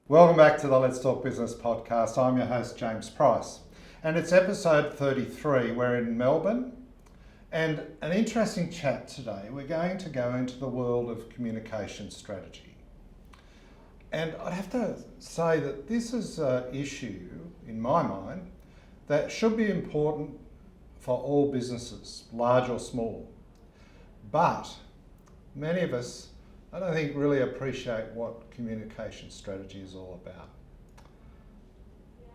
Welcome back to the Let's Talk Business podcast. I'm your host, James Price, and it's episode 33. We're in Melbourne, and an interesting chat today. We're going to go into the world of communication strategy. And I'd have to say that this is an issue, in my mind, that should be important for all businesses, large or small. But many of us, I don't think, really appreciate what communication strategy is all about.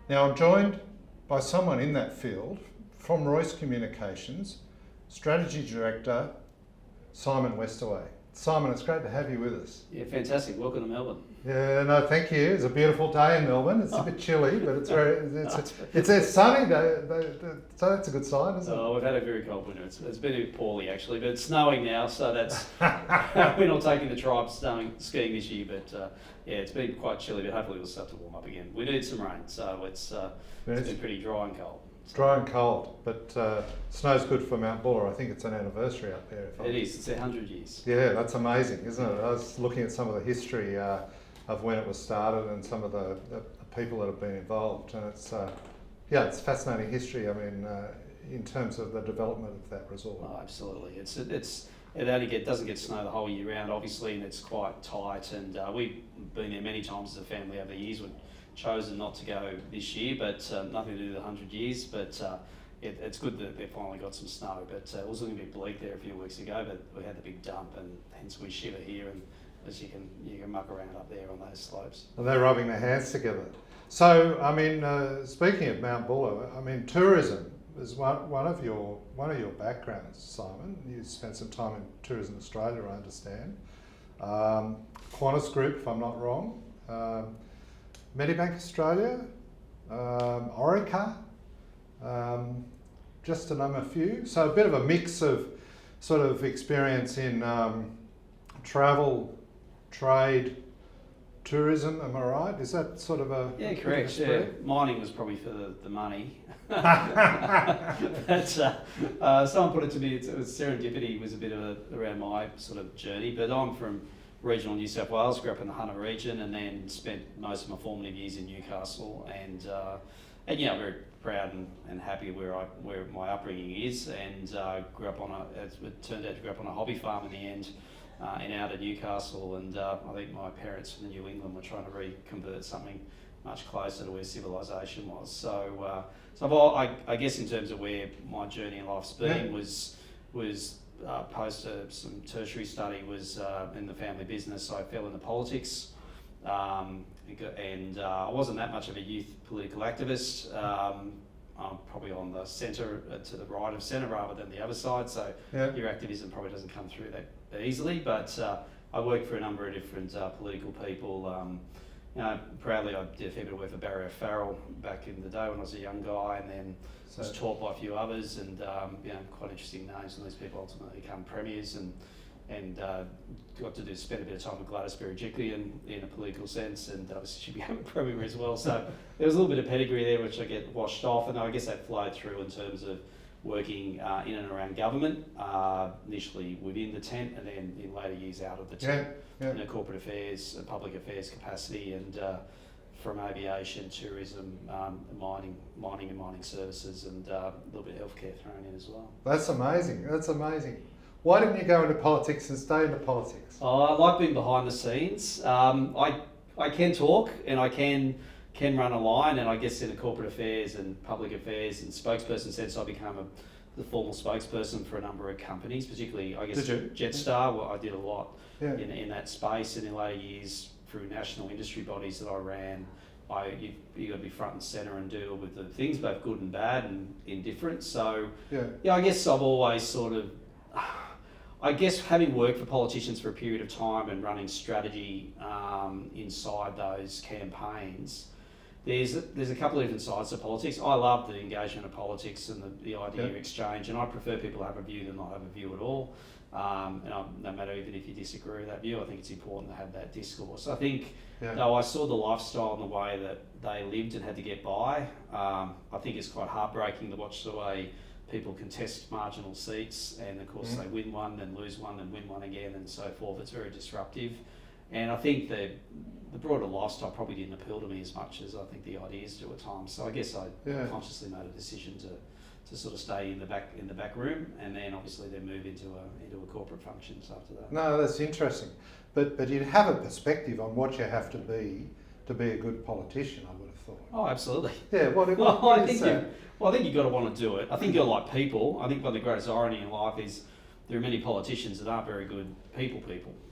Now, I'm joined by someone in that field from Royce Communications, Strategy Director, Simon Westaway. Simon, it's great to have you with us. Yeah, fantastic. Welcome to Melbourne. Yeah, no, thank you. It's a beautiful day in Melbourne. It's a bit chilly, but it's a sunny day, so that's a good sign, isn't it? Oh, we've had a very cold winter. It's been a bit poorly actually, but it's snowing now, so that's we're not taking the tribe skiing this year. But yeah, it's been quite chilly, but hopefully it'll start to warm up again. We need some rain, so it's been pretty dry and cold. It's dry and cold, but snow's good for Mount Buller. I think it's an anniversary up there. It is. It's 100 years. Yeah, that's amazing, isn't it? I was looking at some of the history of when it was started and some of the people that have been involved, and it's fascinating history. I mean, in terms of the development of that resort. Oh, absolutely. It doesn't get snow the whole year round, obviously, and it's quite tight. And we've been there many times as a family over the years. We've chosen not to go this year, but nothing to do with 100 years. But it's good that they finally got some snow. But it was looking a bit bleak there a few weeks ago, but we had the big dump, and hence we shiver here. And as you can muck around up there on those slopes. And they're rubbing their hands together. So, I mean, speaking of Mount Buller, I mean, tourism is one of your backgrounds, Simon. You spent some time in Tourism Australia, I understand. QANTAS Group, if I'm not wrong. Medibank Australia, Orica, just to name a few. So a bit of a mix of sort of experience in travel, trade, tourism, am I right? Is that sort of a... Yeah, correct. Yeah. Mining was probably for the money. But someone put it to me, it was serendipity was a bit of around my sort of journey, but I'm from regional New South Wales, grew up in the Hunter region, and then spent most of my formative years in Newcastle, and yeah, very proud and happy where my upbringing is, and grew up as it turned out, to grow up on a hobby farm in the end, in outer Newcastle, and I think my parents from New England were trying to reconvert something much closer to where civilization was. So I guess in terms of where my journey in life's been was post some tertiary study was in the family business. So I fell into politics, and I wasn't that much of a youth political activist. I'm probably on the centre, to the right of centre rather than the other side, so your activism probably doesn't come through that easily, but I worked for a number of different political people. Proudly I did a fair bit of work for Barry O'Farrell back in the day when I was a young guy, and then was taught by a few others, and quite interesting names, and these people ultimately become premiers, and got to spend a bit of time with Gladys Berejiklian in a political sense, and obviously she became a premier as well. So there was a little bit of pedigree there which I get washed off, and I guess that flowed through in terms of working in and around government, initially within the tent, and then in later years out of the tent in a corporate affairs, public affairs capacity, and from aviation, tourism, mining and mining services, and a little bit of healthcare thrown in as well. That's amazing. Why didn't you go into politics and stay into politics? Oh, I like being behind the scenes. I can talk, and I can run a line, and I guess in the corporate affairs and public affairs and spokesperson sense, I became the formal spokesperson for a number of companies, particularly I guess Jetstar. Well, I did a lot in that space, and in later years through national industry bodies that I ran. You got to be front and centre and deal with the things, both good and bad and indifferent. So I guess I've always sort of, I guess having worked for politicians for a period of time and running strategy inside those campaigns, there's a couple of different sides to politics. I love the engagement of politics and the idea of exchange, and I prefer people to have a view than not have a view at all. No matter even if you disagree with that view, I think it's important to have that discourse. I think, though, I saw the lifestyle and the way that they lived and had to get by. I think it's quite heartbreaking to watch the way people contest marginal seats, and of course they win one, then lose one, then win one again, and so forth. It's very disruptive. And I think the broader lifestyle probably didn't appeal to me as much as I think the ideas do at times. So I guess I consciously made a decision to sort of stay in the back room, and then obviously then move into a corporate functions after that. No, that's interesting. But you'd have a perspective on what you have to be a good politician, I would have thought. Oh, absolutely. Yeah, what I is think that? I think you've got to want to do it. I think you're like people. I think one of the greatest irony in life is there are many politicians that aren't very good people.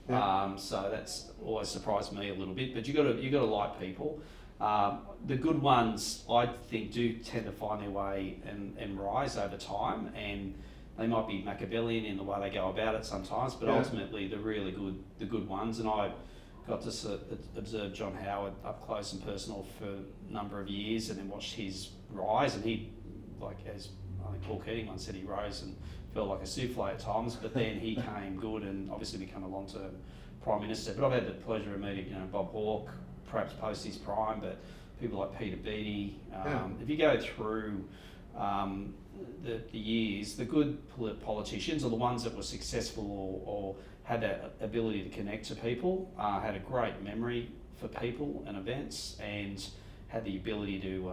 Yeah. So that's always surprised me a little bit. But you got to like people. The good ones, I think, do tend to find their way and rise over time, and they might be Machiavellian in the way they go about it sometimes. But ultimately, the good ones, and I got to observe John Howard up close and personal for a number of years, and then watched his rise. And he, like as I think Paul Keating once said, he rose and felt like a souffle at times, but then he came good and obviously became a long-term Prime Minister. But I've had the pleasure of meeting, Bob Hawke, perhaps post his prime, but people like Peter Beattie. If you go through the years, the good politicians are the ones that were successful or had that ability to connect to people, had a great memory for people and events, and had the ability to,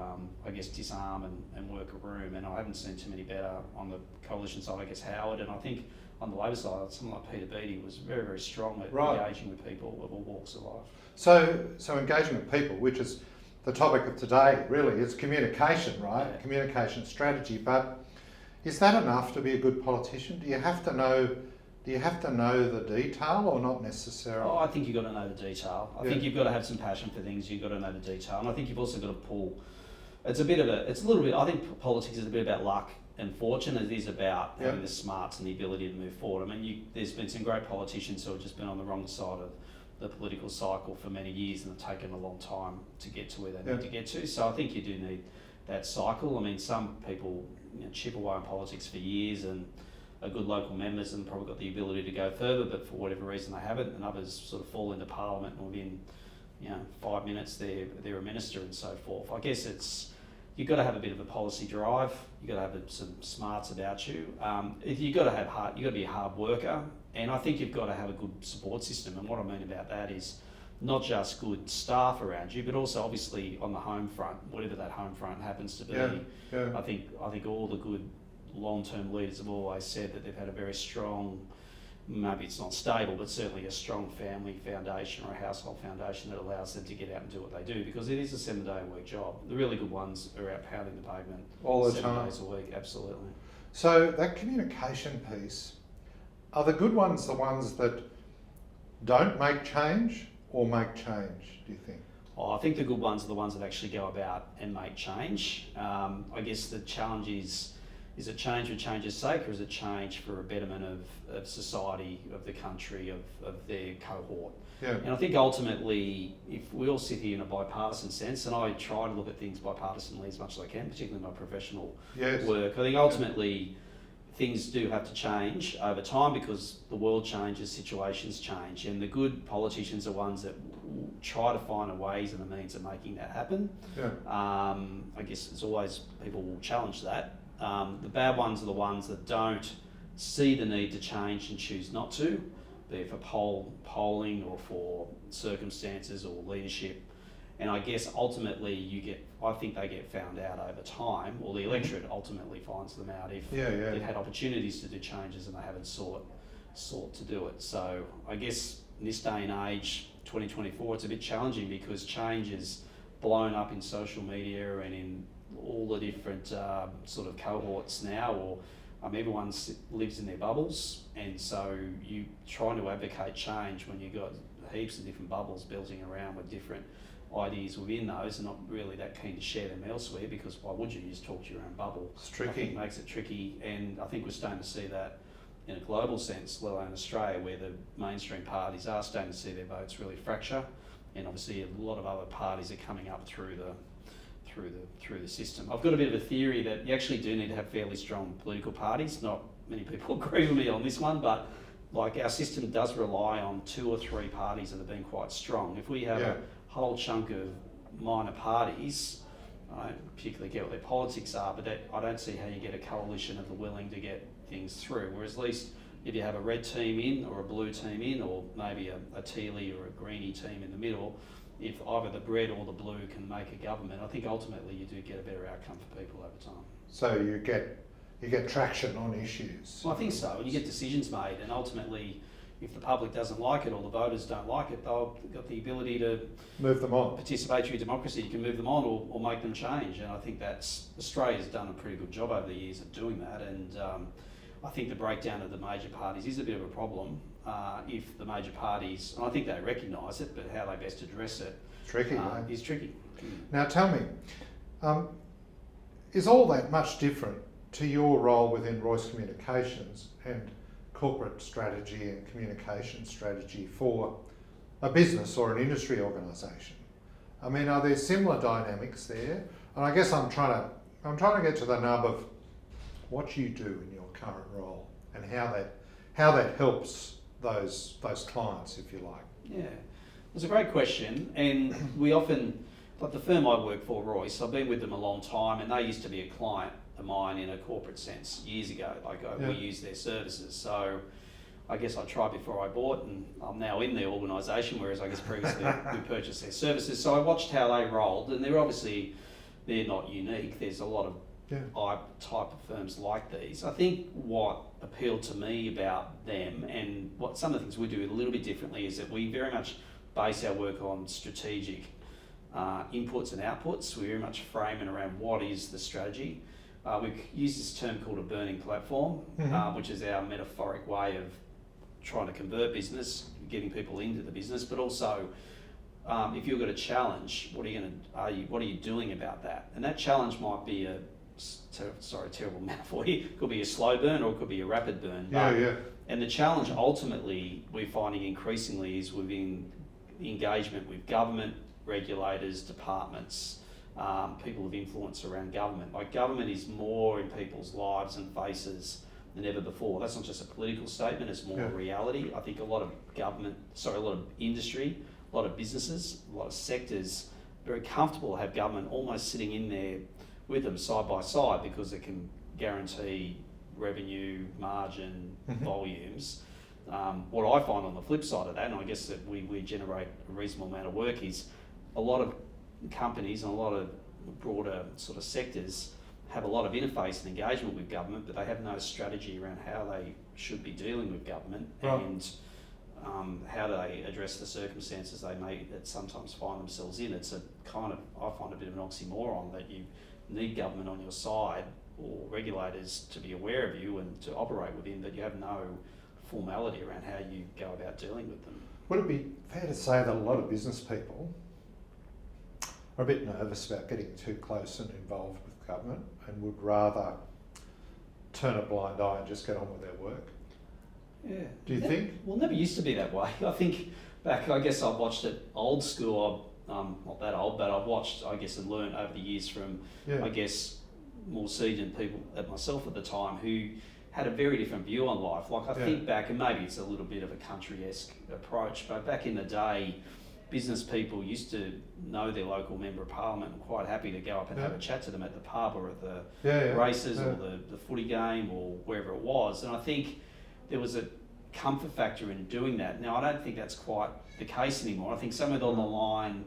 disarm and work a room. And I haven't seen too many better on the coalition side. I guess Howard, and I think on the Labor side, someone like Peter Beattie was very, very strong at engaging with people of all walks of life. So engaging with people, which is the topic of today, really, is communication, right? Yeah. Communication strategy. But is that enough to be a good politician? Do you have to know the detail, or not necessarily? Oh, I think you've got to know the detail. I think you've got to have some passion for things. You've got to know the detail, and I think you've also got to pull. I think politics is a bit about luck and fortune. It is about having the smarts and the ability to move forward. I mean, there's been some great politicians who have just been on the wrong side of the political cycle for many years and have taken a long time to get to where they need to get to. So I think you do need that cycle. I mean, some people chip away in politics for years and are good local members and probably got the ability to go further, but for whatever reason they haven't, and others sort of fall into Parliament and within 5 minutes they're a minister and so forth. I guess you've got to have a bit of a policy drive. You've got to have some smarts about you. You've got to be a hard worker, and I think you've got to have a good support system. And what I mean about that is not just good staff around you, but also obviously on the home front, whatever that home front happens to be. I think all the good long-term leaders have always said that they've had a very strong, maybe it's not stable, but certainly a strong family foundation or a household foundation that allows them to get out and do what they do, because it is a 7-day-a-week job. The really good ones are out pounding the pavement all the 7 time. days a week, absolutely. So that communication piece, are the good ones the ones that don't make change or make change, do you think? I think the good ones are the ones that actually go about and make change. I guess the challenge is it change for change's sake, or is it change for a betterment of society, of the country, of their cohort? Yeah. And I think ultimately, if we all sit here in a bipartisan sense, and I try to look at things bipartisanly as much as I can, particularly in my professional work, I think ultimately things do have to change over time because the world changes, situations change, and the good politicians are ones that try to find ways and the means of making that happen. Yeah. I guess it's always people will challenge that. The bad ones are the ones that don't see the need to change and choose not to, be it for polling or for circumstances or leadership. And I guess ultimately I think they get found out over time, or the electorate ultimately finds them out if they've had opportunities to do changes and they haven't sought to do it. So I guess in this day and age, 2024, it's a bit challenging because change is blown up in social media and in all the different sort of cohorts now, or everyone lives in their bubbles, and so you trying to advocate change when you've got heaps of different bubbles building around with different ideas within those, and not really that keen to share them elsewhere, because why would you just talk to your own bubble? It's tricky. I think it makes it tricky, and I think we're starting to see that in a global sense, let alone Australia, where the mainstream parties are starting to see their votes really fracture, and obviously a lot of other parties are coming up through the system. I've got a bit of a theory that you actually do need to have fairly strong political parties. Not many people agree with me on this one, but like our system does rely on 2 or 3 parties that have been quite strong. If we have a whole chunk of minor parties, I don't particularly get what their politics are, but I don't see how you get a coalition of the willing to get things through. Whereas at least if you have a red team in or a blue team in, or maybe a tealy or a greeny team in the middle, if either the red or the blue can make a government, I think ultimately you do get a better outcome for people over time. So you get traction on issues. Well, I think so, and you get decisions made, and ultimately, if the public doesn't like it or the voters don't like it, they've got the ability to move them on. Participatory democracy, you can move them on or make them change, and I think Australia's done a pretty good job over the years of doing that, and I think the breakdown of the major parties is a bit of a problem if the major parties, and I think they recognise it, but how they best address it is tricky. Now tell me, is all that much different to your role within Royce Communications and corporate strategy and communication strategy for a business or an industry organisation? I mean, are there similar dynamics there? And I guess I'm trying to get to the nub of what you do in your current role and how that helps those clients, if you like. Yeah, it's a great question, and we often, like the firm I work for, Royce, I've been with them a long time, and they used to be a client of mine in a corporate sense years ago. We used their services, so I guess I tried before I bought, and I'm now in the organisation, whereas I guess previously we purchased their services. So I watched how they rolled, and they're not unique. There's a lot of type of firms like these. I think what appealed to me about them, and what some of the things we do a little bit differently, is that we very much base our work on strategic inputs and outputs. We very much frame it around what is the strategy. We use this term called a burning platform, which is our metaphoric way of trying to convert business, getting people into the business, but also if you've got a challenge, what are you doing about that? And that challenge might be terrible metaphor here. It could be a slow burn or it could be a rapid burn. And the challenge ultimately we're finding increasingly is within engagement with government, regulators, departments, people of influence around government. Like, government is more in people's lives and faces than ever before. That's not just a political statement, it's more a reality. I think a lot of industry, a lot of businesses, a lot of sectors, very comfortable to have government almost sitting in there with them side by side, because it can guarantee revenue, margin, volumes. What I find on the flip side of that, and I guess that we generate a reasonable amount of work, is a lot of companies and a lot of broader sort of sectors have a lot of interface and engagement with government, but they have no strategy around how they should be dealing with government and how they address the circumstances they may sometimes find themselves in. It's I find a bit of an oxymoron that you need government on your side or regulators to be aware of you and to operate within, but you have no formality around how you go about dealing with them. Would it be fair to say that a lot of business people are a bit nervous about getting too close and involved with government and would rather turn a blind eye and just get on with their work? Yeah. Do you think? Well, it never used to be that way. I think back, I guess I've watched it old school. Not that old, but I've watched, I guess, and learned over the years from, I guess, more seasoned people like myself at the time who had a very different view on life. Like, I think back, and maybe it's a little bit of a country-esque approach, but back in the day, business people used to know their local member of parliament and quite happy to go up and have a chat to them at the pub or at the races or the footy game or wherever it was. And I think there was a comfort factor in doing that. Now, I don't think that's quite the case anymore. I think somewhere along the line,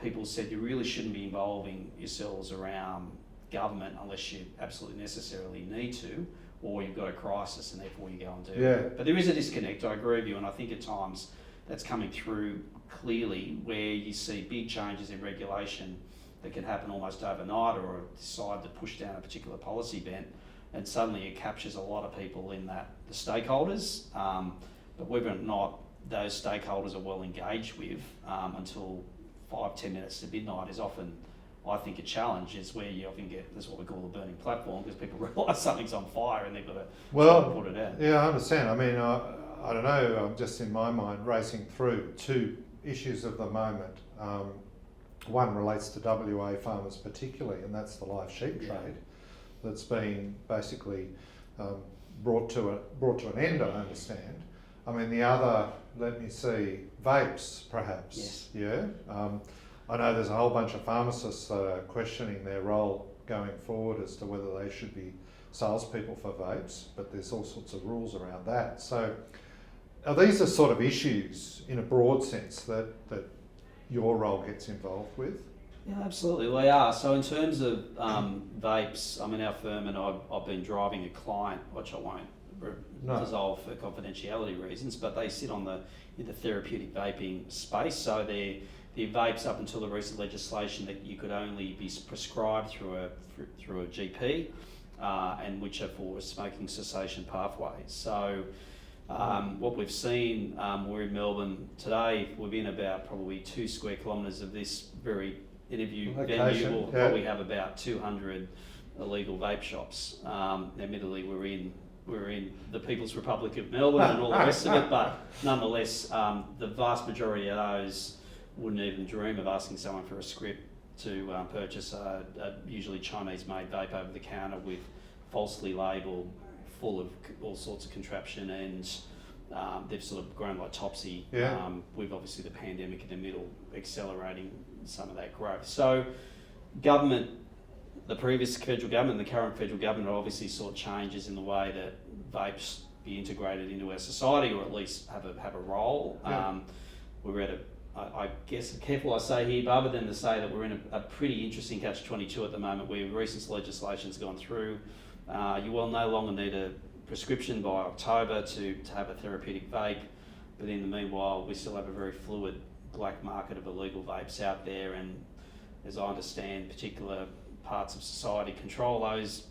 people said you really shouldn't be involving yourselves around government unless you absolutely necessarily need to, or you've got a crisis and therefore you go and do it. But there is a disconnect, I agree with you, and I think at times that's coming through clearly, where you see big changes in regulation that can happen almost overnight, or decide to push down a particular policy bent, and suddenly it captures a lot of people in that, the stakeholders, but whether or not those stakeholders are well engaged with until 5-10 minutes to midnight is often, I think, a challenge. Is where you often get, that's what we call the burning platform, because people realise something's on fire and they've got to put it out. Yeah, I understand. I mean, I don't know, I'm just in my mind racing through two issues of the moment. One relates to WA farmers particularly, and that's the live sheep trade that's been basically brought to an end, I understand. I mean, the other, let me see, vapes perhaps. Yes. Yeah. I know there's a whole bunch of pharmacists questioning their role going forward as to whether they should be salespeople for vapes, but there's all sorts of rules around that. So these are sort of issues in a broad sense that your role gets involved with. Yeah, absolutely, they are. So in terms of vapes, I mean, our firm and I've been driving a client, which I won't dissolve for confidentiality reasons, but they sit in the therapeutic vaping space. So they're vapes up until the recent legislation that you could only be prescribed through a GP, and which are for smoking cessation pathways. So what we've seen, we're in Melbourne today, within about probably 2 square kilometres of this very interview venue, we'll probably have about 200 illegal vape shops. Admittedly, we're in the People's Republic of Melbourne and all the rest of it, but nonetheless, the vast majority of those wouldn't even dream of asking someone for a script to purchase a usually Chinese-made vape over the counter with falsely labelled, full of all sorts of contraption, and they've sort of grown like Topsy, with obviously the pandemic in the middle accelerating some of that growth. So government, the previous federal government and the current federal government obviously saw changes in the way that vapes be integrated into our society, or at least have a role. We're at I guess, careful I say here, but other than to say that we're in a pretty interesting catch-22 at the moment, where recent legislation's gone through. You will no longer need a prescription by October to have a therapeutic vape, but in the meanwhile we still have a very fluid black market of illegal vapes out there, and as I understand, particular parts of society control those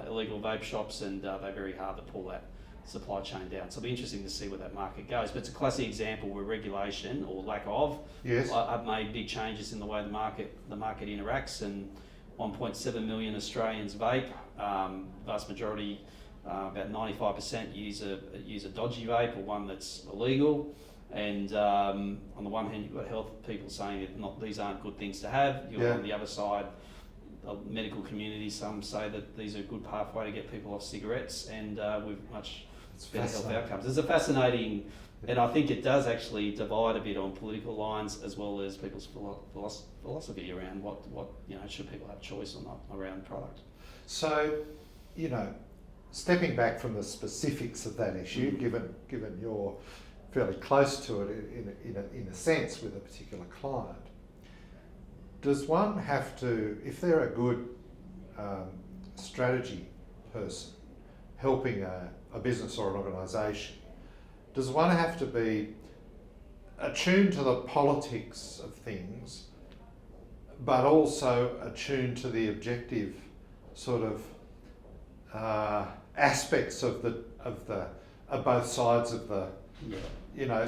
illegal vape shops, and they're very hard to pull that supply chain down. So it'll be interesting to see where that market goes. But it's a classic example where regulation or lack of have made big changes in the way the market interacts, and 1.7 million Australians vape. Vast majority, about 95%, use a dodgy vape or one that's illegal. And on the one hand, you've got health people saying that these aren't good things to have. On the other side, the medical community, some say that these are a good pathway to get people off cigarettes, and with much better health outcomes. It's a fascinating, and I think it does actually divide a bit on political lines as well as people's philosophy around what should people have choice or not around product. So, stepping back from the specifics of that issue, given you're fairly close to it in a sense with a particular client, does one have to, if they're a good strategy person helping a business or an organisation, does one have to be attuned to the politics of things, but also attuned to the objective sort of aspects of both sides of the,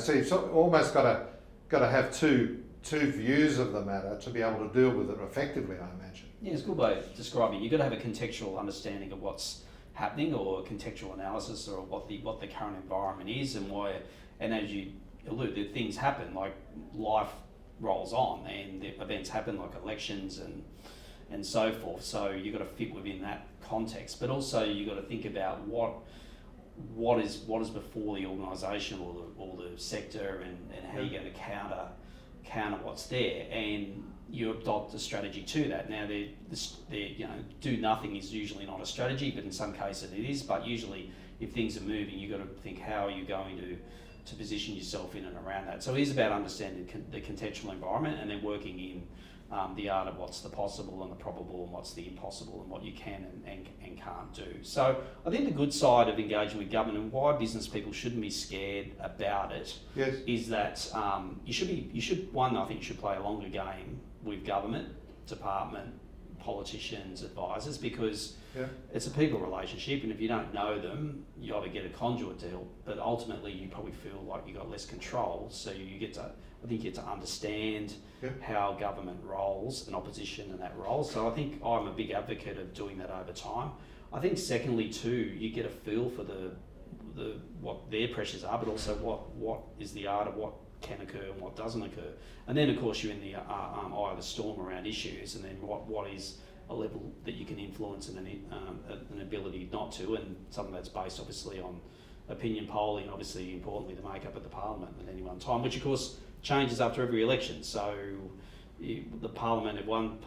so you've almost got to have two views of the matter to be able to deal with it effectively, I imagine. Yeah, it's a good way of describing it. You've got to have a contextual understanding of what's happening, or a contextual analysis, or what the current environment is, and why. And as you allude, that things happen, like life rolls on, and the events happen, like elections and so forth. So you've got to fit within that context, but also you've got to think about what is before the organisation or the sector, and how you're going to counter what's there, and you adopt a strategy to that. Now, do nothing is usually not a strategy, but in some cases it is. But usually, if things are moving, you've got to think, how are you going to position yourself in and around that. So it is about understanding the contextual environment, and then working in the art of what's the possible and the probable, and what's the impossible, and what you can and can't do. So I think the good side of engaging with government, and why business people shouldn't be scared about it, is that I think you should play a longer game with government, department, politicians, advisors, because it's a people relationship, and if you don't know them, you either get a conduit deal, but ultimately you probably feel like you got less control. So you get to understand how government rolls and opposition in that role. So I think I'm a big advocate of doing that over time. I think secondly too, you get a feel for the what their pressures are, but also what is the art of what can occur and what doesn't occur. And then of course you're in the eye of the storm around issues, and then what is a level that you can influence and an ability not to, and something that's based obviously on opinion polling, obviously importantly the makeup of the parliament at any one time, which of course changes after every election. So the parliament at one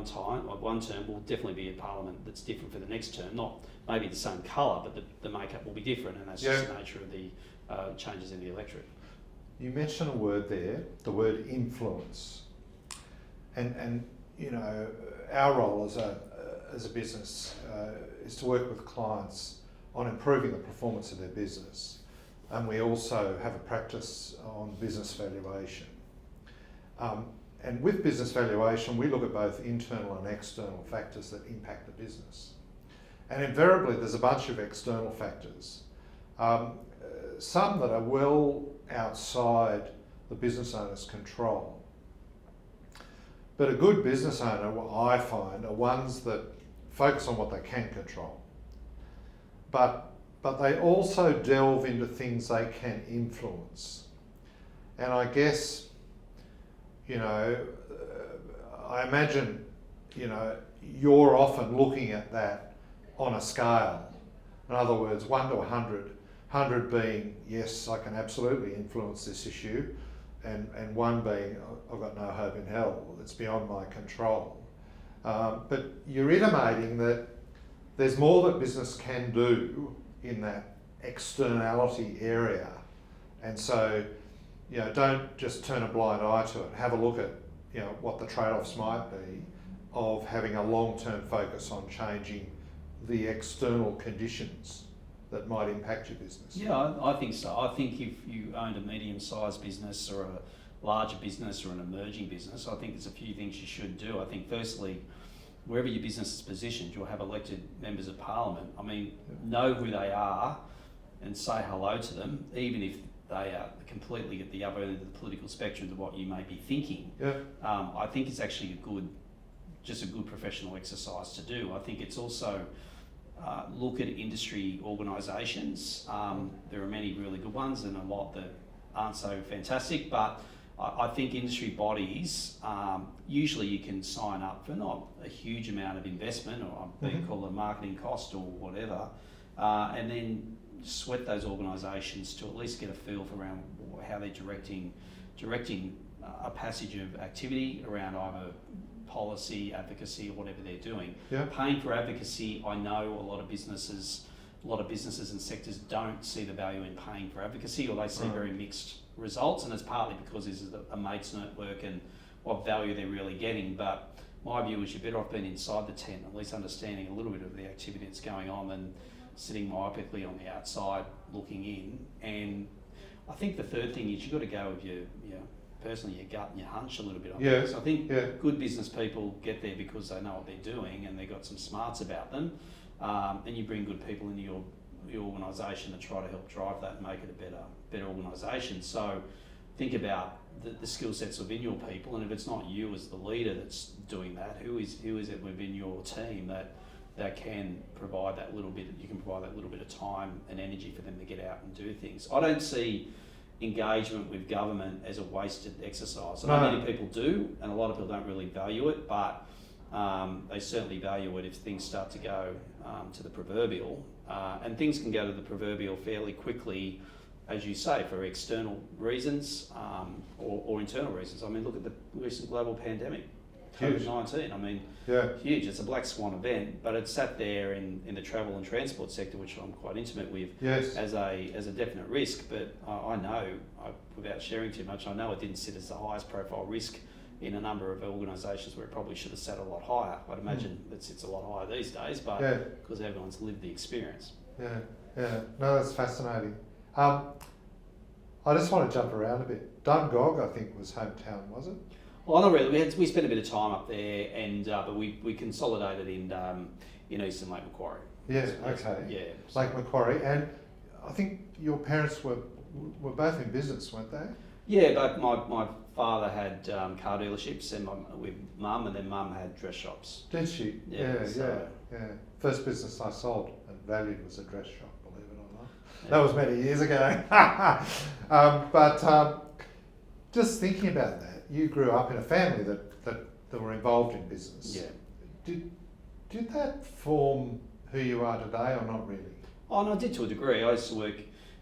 term will definitely be a parliament that's different for the next term. Not maybe the same colour, but the makeup will be different, and that's just the nature of the changes in the electorate. You mentioned a word there, the word influence, and you know, our role as a business is to work with clients on improving the performance of their business, and we also have a practice on business valuation. And with business valuation, we look at both internal and external factors that impact the business. And invariably, there's a bunch of external factors, some that are well outside the business owner's control. But a good business owner, what I find, are ones that focus on what they can control. But they also delve into things they can influence. And I guess, you know, I imagine, you know, you're often looking at that on a scale. In other words, 1 to 100, 100 being, yes, I can absolutely influence this issue, and 1 being, I've got no hope in hell, it's beyond my control. But you're intimating that there's more that business can do in that externality area. And so, you know, don't just turn a blind eye to it. Have a look at, you know, what the trade-offs might be of having a long-term focus on changing the external conditions that might impact your business. Yeah, I think so. I think if you owned a medium-sized business or a larger business or an emerging business, I think there's a few things you should do. I think firstly, wherever your business is positioned, you'll have elected members of parliament. I mean, know who they are and say hello to them, even if they are completely at the other end of the political spectrum to what you may be thinking. Yeah. I think it's actually a good professional exercise to do. I think it's also look at industry organisations. There are many really good ones and a lot that aren't so fantastic, but I think industry bodies, usually you can sign up for not a huge amount of investment or being called a marketing cost or whatever, and then sweat those organisations to at least get a feel for around how they're directing a passage of activity around either policy, advocacy, or whatever they're doing. Yeah. Paying for advocacy, I know a lot of businesses and sectors don't see the value in paying for advocacy, or they see very mixed results, and it's partly because this is a mates network and what value they're really getting. But my view is you're better off being inside the tent, at least understanding a little bit of the activity that's going on, than sitting myopically on the outside looking in. And I think the third thing is you've got to go with your personally your gut and your hunch a little bit on this. I think good business people get there because they know what they're doing and they've got some smarts about them, and you bring good people into your organisation to try to help drive that and make it a better organisation. So think about the skill sets within your people, and if it's not you as the leader that's doing that, who is it within your team that can provide that little bit, you can provide that little bit of time and energy for them to get out and do things. I don't see engagement with government as a wasted exercise. I know many people do, and a lot of people don't really value it, but they certainly value it if things start to go to the proverbial, and things can go to the proverbial fairly quickly, as you say, for external reasons or internal reasons. I mean, look at the recent global pandemic, COVID-19. I mean, huge. It's a black swan event, but it sat there in the travel and transport sector, which I'm quite intimate with, as a definite risk. But I know, without sharing too much, I know it didn't sit as the highest profile risk in a number of organisations where it probably should have sat a lot higher. I'd imagine it sits a lot higher these days, but because everyone's lived the experience. No, that's fascinating. I just want to jump around a bit. Dungog, I think, was hometown, was it? Well, not really. We spent a bit of time up there, and but we consolidated in Eastern Lake Macquarie. Yeah, okay. Yeah. Lake Macquarie, and I think your parents were both in business, weren't they? Yeah, but my father had car dealerships and with mum, and then mum had dress shops. Did she? Yeah. First business I sold and valued was a dress shop, believe it or not. Yeah. That was many years ago. But just thinking about that, you grew up in a family that were involved in business. Yeah. Did that form who you are today, or not really? Oh, no, I did to a degree. I used to work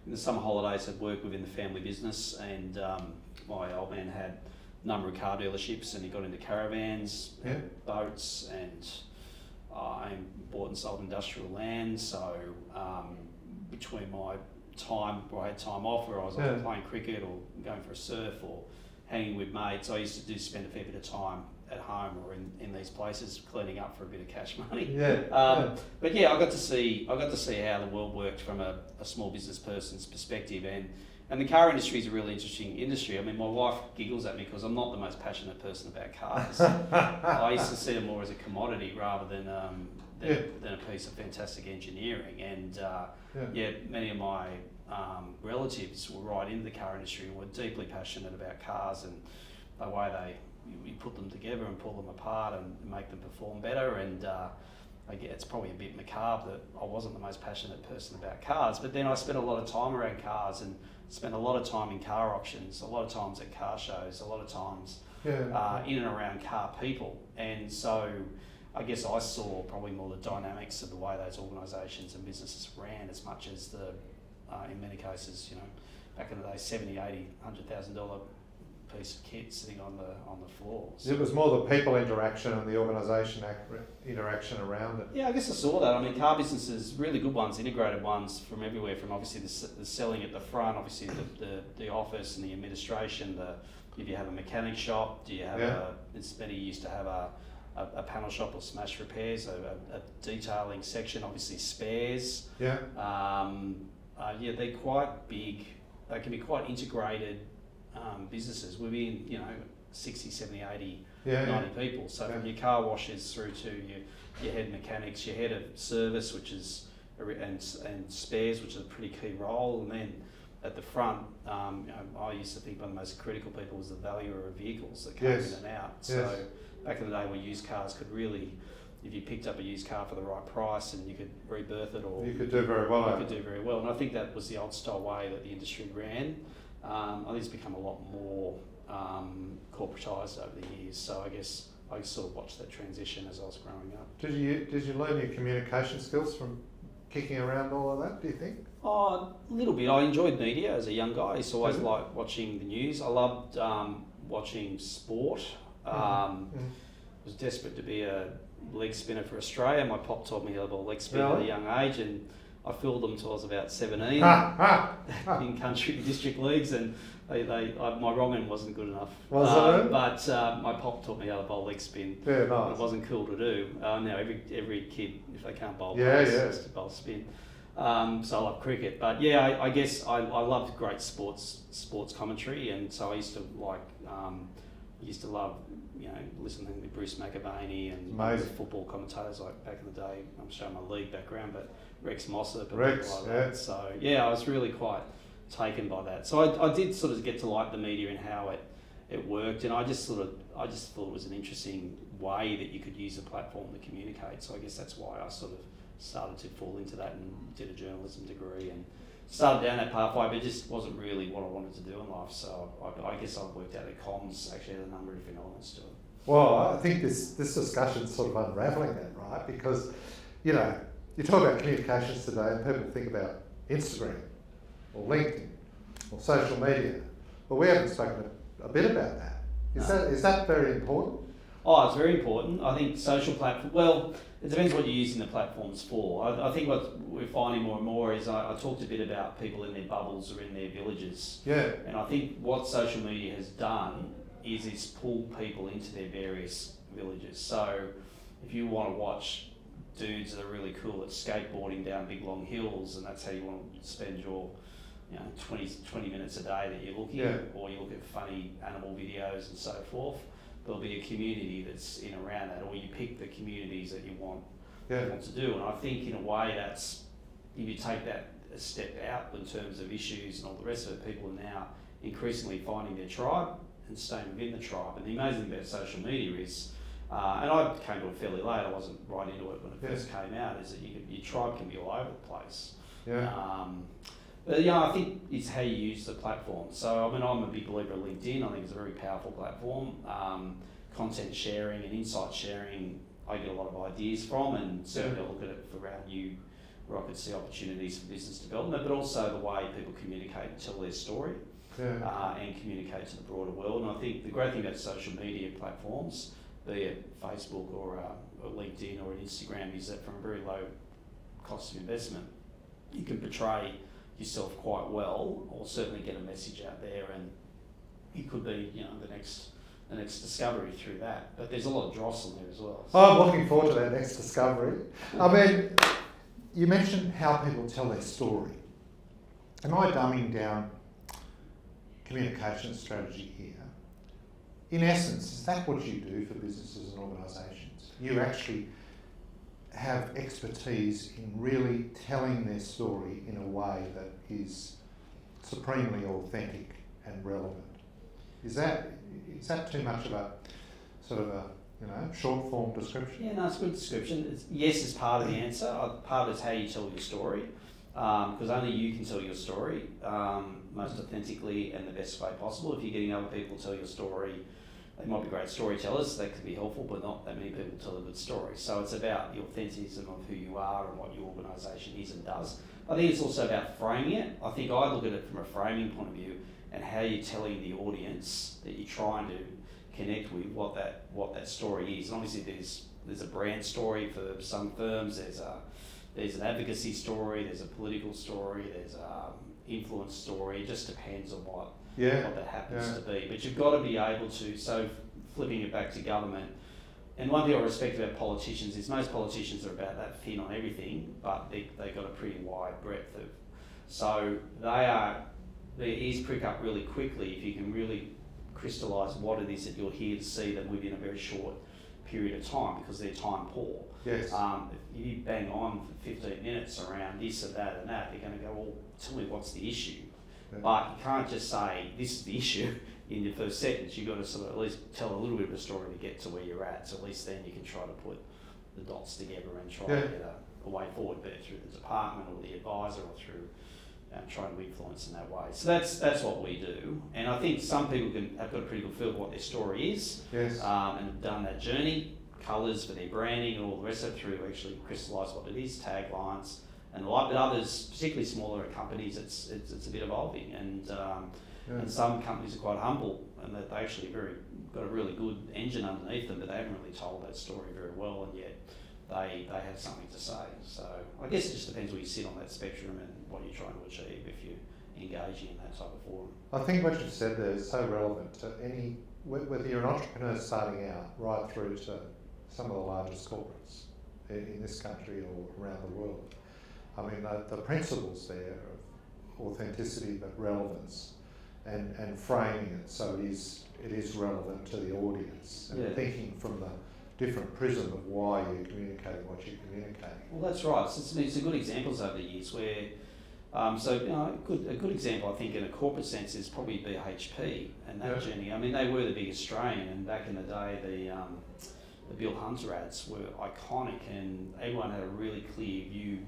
in the summer holidays. I'd work within the family business, and my old man had number of car dealerships, and he got into caravans, and boats, and I bought and sold industrial land. So between my time where I had time off, where I was either playing cricket or going for a surf or hanging with mates, I used to spend a fair bit of time at home or in these places cleaning up for a bit of cash money. But yeah, I got to see how the world worked from a small business person's perspective, and the car industry is a really interesting industry. I mean, my wife giggles at me because I'm not the most passionate person about cars. I used to see them more as a commodity rather than a piece of fantastic engineering. And many of my relatives were right into the car industry and were deeply passionate about cars and the way you put them together and pull them apart and make them perform better. And I guess it's probably a bit macabre that I wasn't the most passionate person about cars, but then I spent a lot of time around cars and spent a lot of time in car auctions, a lot of times at car shows, a lot of times in and around car people. And so I guess I saw probably more the dynamics of the way those organisations and businesses ran, as much as in many cases, back in the day, $70,000, $80,000, $100,000 piece of kit sitting on the floor. So it was more the people interaction and the organisation interaction around it. Yeah, I guess I saw that. I mean, car businesses, really good ones, integrated ones from everywhere, from obviously the selling at the front, obviously the office and the administration, if you have a mechanic shop, do you have it's many used to have a panel shop or smash repairs, a detailing section, obviously spares. They're quite big. They can be quite integrated businesses within 60, 70, 80, 90 people. So from your car washers through to your head mechanics, your head of service, which is and spares, which is a pretty key role, and then at the front, I used to think one of the most critical people was the valuer of vehicles that came in and out. So back in the day, where used cars could really, if you picked up a used car for the right price and you could rebirth it, or you could do very well. You could do very well, and I think that was the old style way that the industry ran. I think it's become a lot more corporatised over the years. So I guess I sort of watched that transition as I was growing up. Did you learn your communication skills from kicking around all of that, do you think? Oh, a little bit. I enjoyed media as a young guy. I used to always like watching the news. I loved watching sport. Was desperate to be a leg spinner for Australia. My pop taught me about leg spin at a young age, and I filled them till I was about 17 in country district leagues, and my wrong end wasn't good enough. But my pop taught me how to bowl leg spin. Yeah, nice. It wasn't cool to do. Now every kid, if they can't bowl, has to bowl spin. So I love cricket, but I guess I loved great sports commentary, and so I used to love listening to Bruce McAvaney and football commentators like back in the day. I'm showing my league background, but Rex Mossop and people like that. So I was really quite taken by that. So I did sort of get to like the media and how it worked, and I just thought it was an interesting way that you could use a platform to communicate. So I guess that's why I sort of started to fall into that and did a journalism degree and started down that pathway, but it just wasn't really what I wanted to do in life. So I guess I worked out that comms actually had a number of different elements to it. Well, I think this discussion's sort of unravelling that, right? Because, you talk about communications today and people think about Instagram or LinkedIn or social media, but we haven't spoken a bit about that. Is that very important? Oh, it's very important. I think social platform. Well, it depends what you're using the platforms for. I think what we're finding more and more is I talked a bit about people in their bubbles or in their villages. Yeah. And I think what social media has done is pull people into their various villages. So if you want to watch dudes that are really cool at skateboarding down big long hills, and that's how you want to spend your 20 minutes a day that you're looking at, or you look at funny animal videos and so forth, there'll be a community that's in around that, or you pick the communities that you want to do. And I think in a way that's, if you take that a step out in terms of issues and all the rest of it, people are now increasingly finding their tribe and staying within the tribe. And the amazing thing about social media is, and I came to it fairly late, I wasn't right into it when it first came out, is that your tribe can be all over the place. But I think it's how you use the platform. So, I mean, I'm a big believer of LinkedIn. I think it's a very powerful platform. Content sharing and insight sharing, I get a lot of ideas from, and certainly I look at it for around you, where I could see opportunities for business development, but also the way people communicate and tell their story. and communicate to the broader world. And I think the great thing about social media platforms, be it Facebook or LinkedIn or an Instagram, is that from a very low cost of investment, you can portray yourself quite well, or certainly get a message out there, and you could be, the next discovery through that. But there's a lot of dross in there as well. So. I'm looking forward to that next discovery. I mean, you mentioned how people tell their story. Am I dumbing down communication strategy here? In essence, is that what you do for businesses and organisations? You actually have expertise in really telling their story in a way that is supremely authentic and relevant. Is that too much of a sort of a short form description? Yeah, no, it's a good description. Yes, it's part of the answer. Part of it's how you tell your story, because only you can tell your story most authentically and the best way possible. If you're getting other people to tell your story, they might be great storytellers, that could be helpful, but not that many people tell a good story. So it's about the authenticism of who you are and what your organisation is and does. I think it's also about framing it. I think I look at it from a framing point of view and how you're telling the audience that you're trying to connect with what that story is. And obviously there's a brand story for some firms, there's an advocacy story, there's a political story, there's an influence story. It just depends on what that happens to be. But you've got to be able to, so flipping it back to government, and one thing I respect about politicians is most politicians are about that thin on everything, but they've got a pretty wide breadth of, so their ears prick up really quickly if you can really crystallise what it is that you're here to see them within a very short period of time, because they're time poor. Yes. If you bang on for 15 minutes around this or that and that, they're going to go, well, tell me what's the issue. Yeah. But you can't just say, this is the issue in your first sentence. You've got to sort of at least tell a little bit of a story to get to where you're at. So at least then you can try to put the dots together and try to get a way forward, be it through the department or the advisor or through trying to influence in that way. So that's what we do. And I think some people have got a pretty good feel for what their story is, and have done that journey, colours for their branding and all the rest of it, through to actually crystallise what it is, taglines and the like. But others, particularly smaller companies, it's a bit evolving, and some companies are quite humble and that they actually got a really good engine underneath them, but they haven't really told that story very well, and yet they have something to say. So I guess it just depends where you sit on that spectrum and what you're trying to achieve if you're engaging in that type of forum. I think what you said there is so relevant to whether you're an entrepreneur starting out right through to some of the largest corporates in this country or around the world. I mean, the principles there of authenticity but relevance and framing it so it is relevant to the audience, and thinking from the different prism of why you're communicating what you're communicating. Well, that's right. It's a good examples over the years where, a good example I think in a corporate sense is probably BHP and that journey. I mean, they were the big Australian, and back in the day the Bill Hunter ads were iconic, and everyone had a really clear view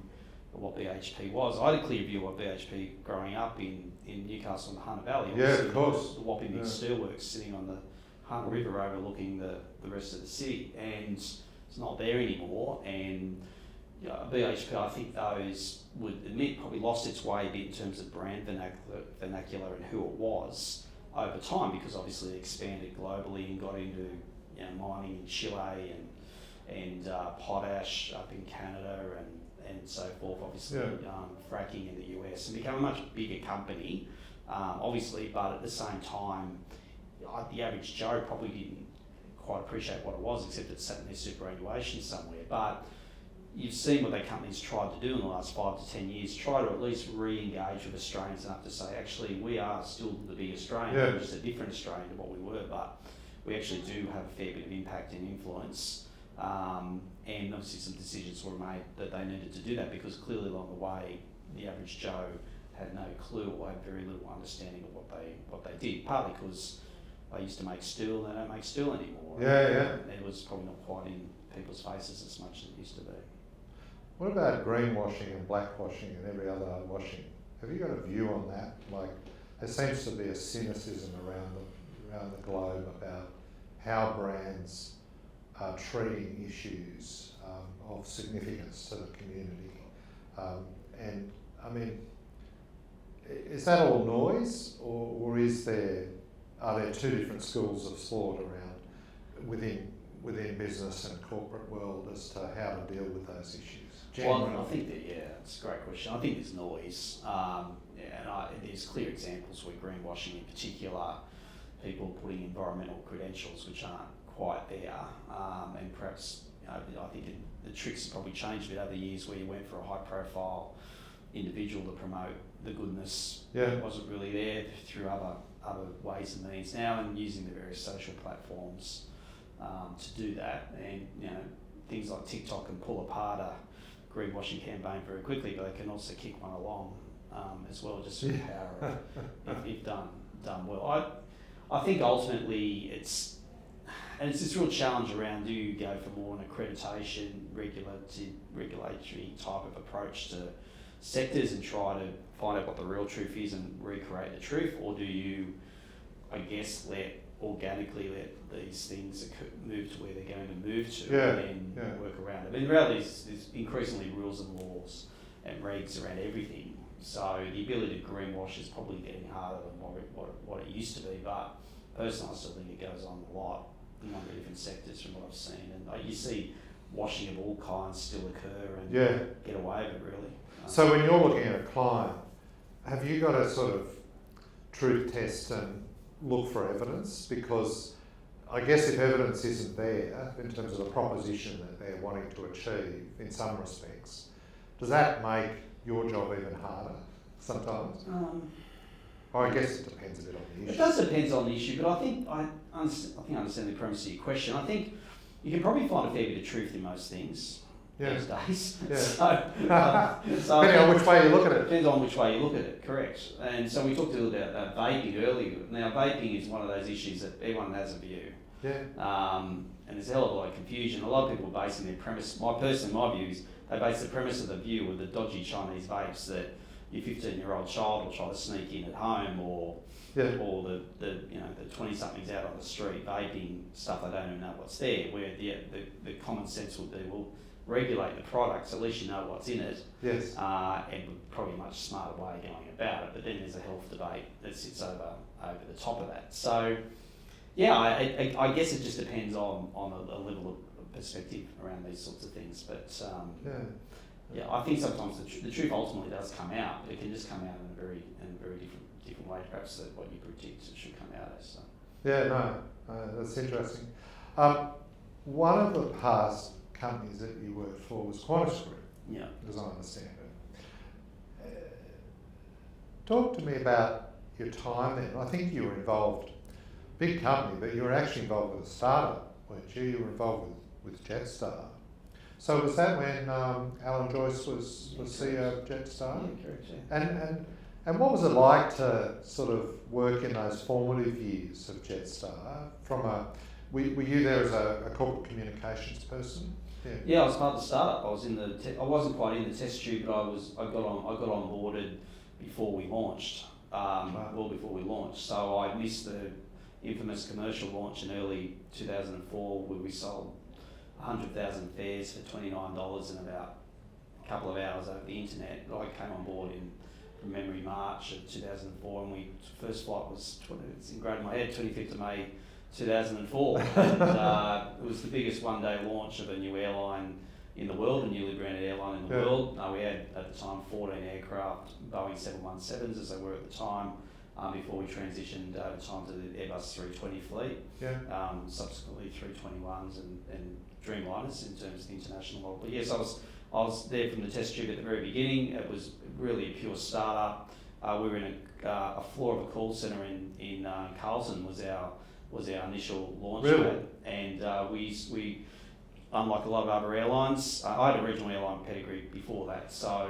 of what BHP was. I had a clear view of what BHP growing up in Newcastle and the Hunter Valley. Of course. The Wapping Big Steelworks sitting on the Hunter River overlooking the rest of the city, and it's not there anymore. And BHP, I think those would admit, probably lost its way a bit in terms of brand vernacular and who it was over time, because obviously it expanded globally and got into mining in Chile and potash up in Canada and so forth, obviously fracking in the US, and became a much bigger company, obviously, but at the same time, the average Joe probably didn't quite appreciate what it was, except it sat in their superannuation somewhere. But you've seen what their companies tried to do in the last 5 to 10 years, try to at least re-engage with Australians enough to say, actually, we are still the big Australian, we're just a different Australian to what we were, but we actually do have a fair bit of impact and influence. And obviously some decisions were made that they needed to do that, because clearly along the way, the average Joe had no clue or had very little understanding of what they did, partly because they used to make steel and they don't make steel anymore. It was probably not quite in people's faces as much as it used to be. What about greenwashing and blackwashing and every other washing? Have you got a view on that? Like, there seems to be a cynicism around the globe about how brands are treating issues of significance to the community. And I mean, is that all noise, or are there two different schools of thought around within business and corporate world as to how to deal with those issues? Well, I think that, it's a great question. I think there's noise, there's clear examples where greenwashing in particular, people putting environmental credentials which aren't quite there, and perhaps, I think the tricks have probably changed a bit over the years where you went for a high profile individual to promote the goodness that wasn't really there through other ways and means now, and using the various social platforms to do that. And things like TikTok can pull apart a greenwashing campaign very quickly, but they can also kick one along as well, just through the power of if done well. I think ultimately it's this real challenge around, do you go for more an accreditation, regulatory type of approach to sectors and try to find out what the real truth is and recreate the truth, or do you, I guess, organically let these things move to where they're going to move to and then work around it? I mean, in reality, there's increasingly rules and laws and regs around everything, so the ability to greenwash is probably getting harder than what it used to be, but personally I still think it goes on a lot in a number of different sectors from what I've seen, and you see washing of all kinds still occur and get away with it really. So when you're looking at a client, have you got to sort of truth test and look for evidence? Because I guess if evidence isn't there in terms of the proposition that they're wanting to achieve in some respects, does that make your job even harder sometimes? Or I guess it depends a bit on the issue. It does depend on the issue, but I understand the premise of your question. I think you can probably find a fair bit of truth in most things these days. Yeah. So depending on which way you look at it. Depends on which way you look at it, correct. And so we talked a little bit about vaping earlier. Now vaping is one of those issues that everyone has a view. And there's a hell of a lot of confusion. A lot of people basing their premise, my view is they base the premise of the view of the dodgy Chinese vapes that your 15-year-old child will try to sneak in at home, or the 20-somethings out on the street vaping stuff they don't even know what's there, where the common sense would be, well, regulate the product so at least you know what's in it, and probably a much smarter way of going about it. But then there's a health debate that sits over the top of that. So I guess it just depends on a level of perspective around these sorts of things. But I think sometimes the truth ultimately does come out, but it can just come out in a very different way, perhaps than what you predict it should come out as. So. That's interesting. One of the past companies that you worked for was QANTAS Group, as I understand it. Talk to me about your time then. I think you were involved, big company, but you were actually involved with a startup, weren't you? You were involved with Jetstar. So was that when Alan Joyce was CEO of Jetstar? Yeah, correct, yeah. And what was it like to sort of work in those formative years of Jetstar? Were you there as a corporate communications person? Yeah, I was part of the startup. I was I wasn't quite in the test tube, but I got on boarded before we launched. Well before we launched. So I missed the infamous commercial launch in early 2004, where we sold 100,000 fares for $29 in about a couple of hours over the internet. I came on board from memory, March of 2004, and first flight was, it's engraved in my head, 25th of May 2004. And it was the biggest one-day launch of a new airline in the world, a newly branded airline in the world. We had at the time 14 aircraft, Boeing 717s as they were at the time, before we transitioned over time to the Airbus 320 fleet. Subsequently 321s and Dreamliners in terms of the international model. But yes, I was there from the test tube at the very beginning. It was really a pure startup. We were in a floor of a call centre in Carlton was our initial launch pad, and we unlike a lot of other airlines, I had a regional airline pedigree before that, so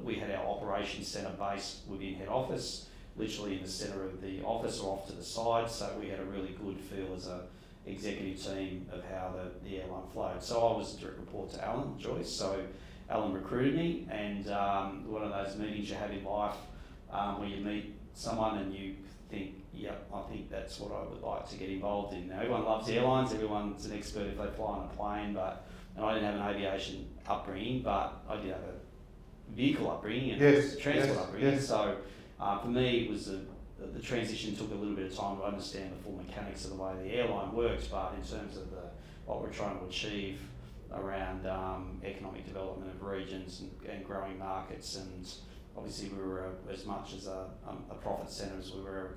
we had our operations centre based within head office, literally in the centre of the office or off to the side, so we had a really good feel as a executive team of how the airline flowed. So I was a direct report to Alan Joyce, so Alan recruited me, and one of those meetings you have in life where you meet someone and you think, I think that's what I would like to get involved in. Now, everyone loves airlines, everyone's an expert if they fly on a plane, and I didn't have an aviation upbringing, but I did have vehicle upbringing and transport upbringing. Yes. So for me, it was the transition took a little bit of time to understand the full mechanics of the way the airline works, but in terms of what we're trying to achieve around economic development of regions and growing markets, and obviously we were as much as a profit centre as we were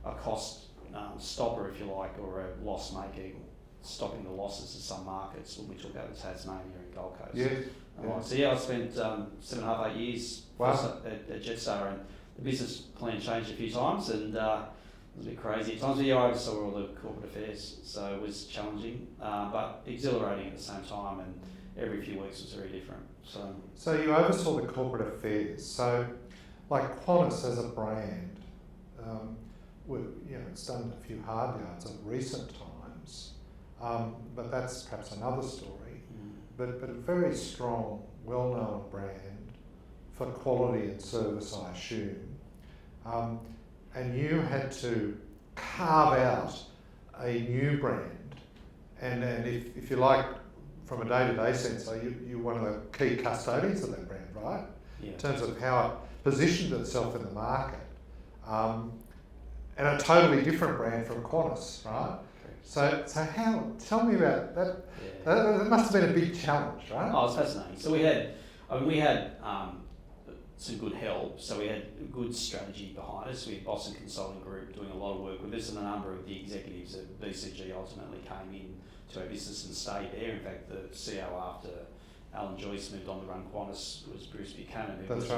a cost stopper, if you like, or a loss maker, stopping the losses of some markets when we took over Tasmania and Gold Coast. So I spent 7.5, 8 years at Jetstar, and the business plan changed a few times, and it was a bit crazy at times. But I oversaw all the corporate affairs, so it was challenging, but exhilarating at the same time, and every few weeks was very different. So you oversaw the corporate affairs. So, like Qantas as a brand, it's done a few hard yards at recent times, but that's perhaps another story. But a very strong, well-known brand for quality and service, I assume. And you had to carve out a new brand, and if you like, from a day-to-day sense, you're one of the key custodians of that brand, right? Yeah. In terms of how it positioned itself in the market. And a totally different brand from Qantas, right? So tell me about that. Yeah. That must have been a big challenge, right? Oh, it's fascinating. So we had some good help. So we had a good strategy behind us. We had Boston Consulting Group doing a lot of work with us, and a number of the executives at BCG ultimately came in to our business and stayed there. In fact, the CEO after Alan Joyce moved on to run Qantas was Bruce Buchanan, who was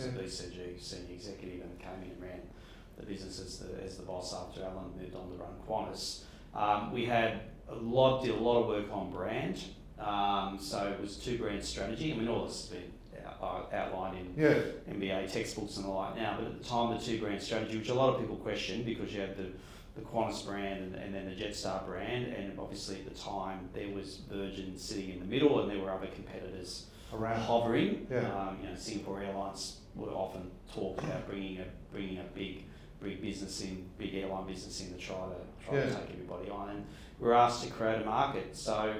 a BCG senior executive and came in and ran the business as the boss after Alan moved on to run Qantas. We had did a lot of work on brand. So it was 2-brand strategy. I mean, all this has been outlined in MBA textbooks and the like now, but at the time, the 2-brand strategy, which a lot of people question because you had the Qantas brand and then the Jetstar brand, and obviously at the time there was Virgin sitting in the middle and there were other competitors around hovering. Singapore Airlines were often talked about bringing a big airline business in to try to take everybody on, and we're asked to create a market. So,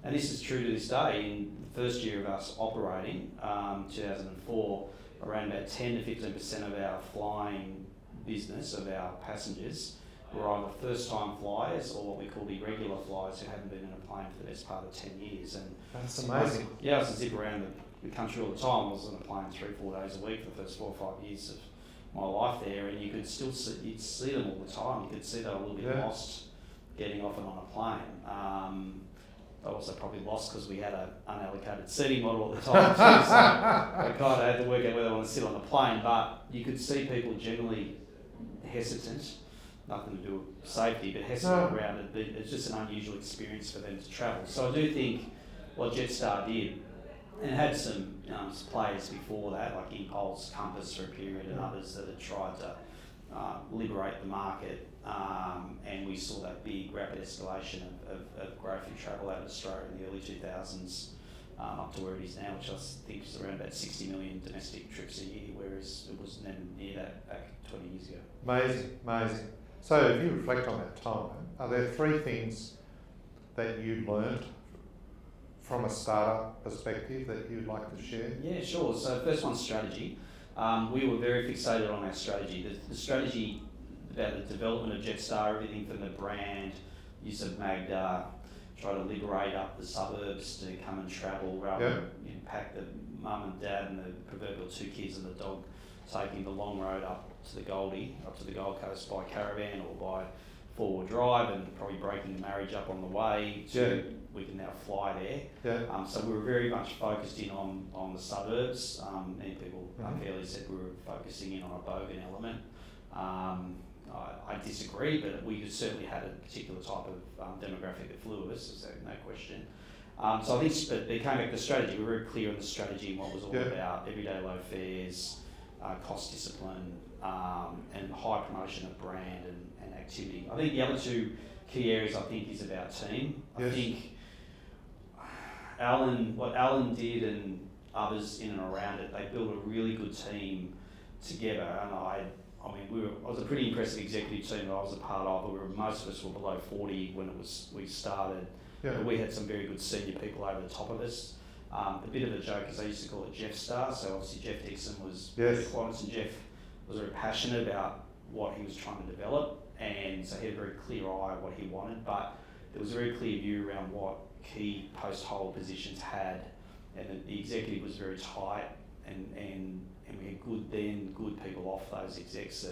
and this is true to this day. In the first year of us operating, 2004, around about 10 to 15% of our flying business, of our passengers, were either first-time flyers or what we call irregular flyers who hadn't been in a plane for the best part of 10 years. And that's amazing. I was to zip around the country all the time. I was on a plane 3-4 days a week for the first 4 or 5 years of my life there, and you could still you'd see them all the time. You could see they were a little bit lost getting off and on a plane. I also probably lost because we had an unallocated seating model at the time too, so I kind of had to work out whether I want to sit on the plane. But you could see people generally hesitant, nothing to do with safety, but hesitant around it. It's just an unusual experience for them to travel. So I do think what Jetstar did, and it had some players before that, like Impulse, Compass for a period, and others that had tried to liberate the market, and we saw that big rapid escalation of growth in travel out of Australia in the early 2000s, up to where it is now, which I think is around about 60 million domestic trips a year, whereas it was never near that back 20 years ago. Amazing. So if you reflect on that time, are there 3 things that you learned from a startup perspective that you'd like to share? Yeah, sure. So first one, strategy. We were very fixated on our strategy. The strategy about the development of Jetstar, everything from the brand, use of Magda, try to liberate up the suburbs to come and travel rather than impact the mum and dad and the proverbial 2 kids and the dog taking the long road up to the Gold Coast by caravan or by 4-wheel drive, and probably breaking the marriage up on the way to we can now fly there. So we were very much focused in on the suburbs. Many people unfairly said we were focusing in on a bogan element. I disagree, but we certainly had a particular type of demographic that flew with us, so no question. So I think they came back to strategy. We were very clear on the strategy and what it was all about: everyday low fares, cost discipline, and high promotion of brand and activity. I think the other 2 key areas is about team. I think what Alan did and others in and around it, they built a really good team together, and I was a pretty impressive executive team that I was a part of. Most of us were below 40 when we started. But we had some very good senior people over the top of us. A bit of a joke is I used to call it Jeff Star. So obviously Jeff Dixon was Yes. with Qantas, and Jeff was very passionate about what he was trying to develop, and so he had a very clear eye of what he wanted, but there was a very clear view around what key post-hold positions had, and the executive was very tight, and we had good people off those execs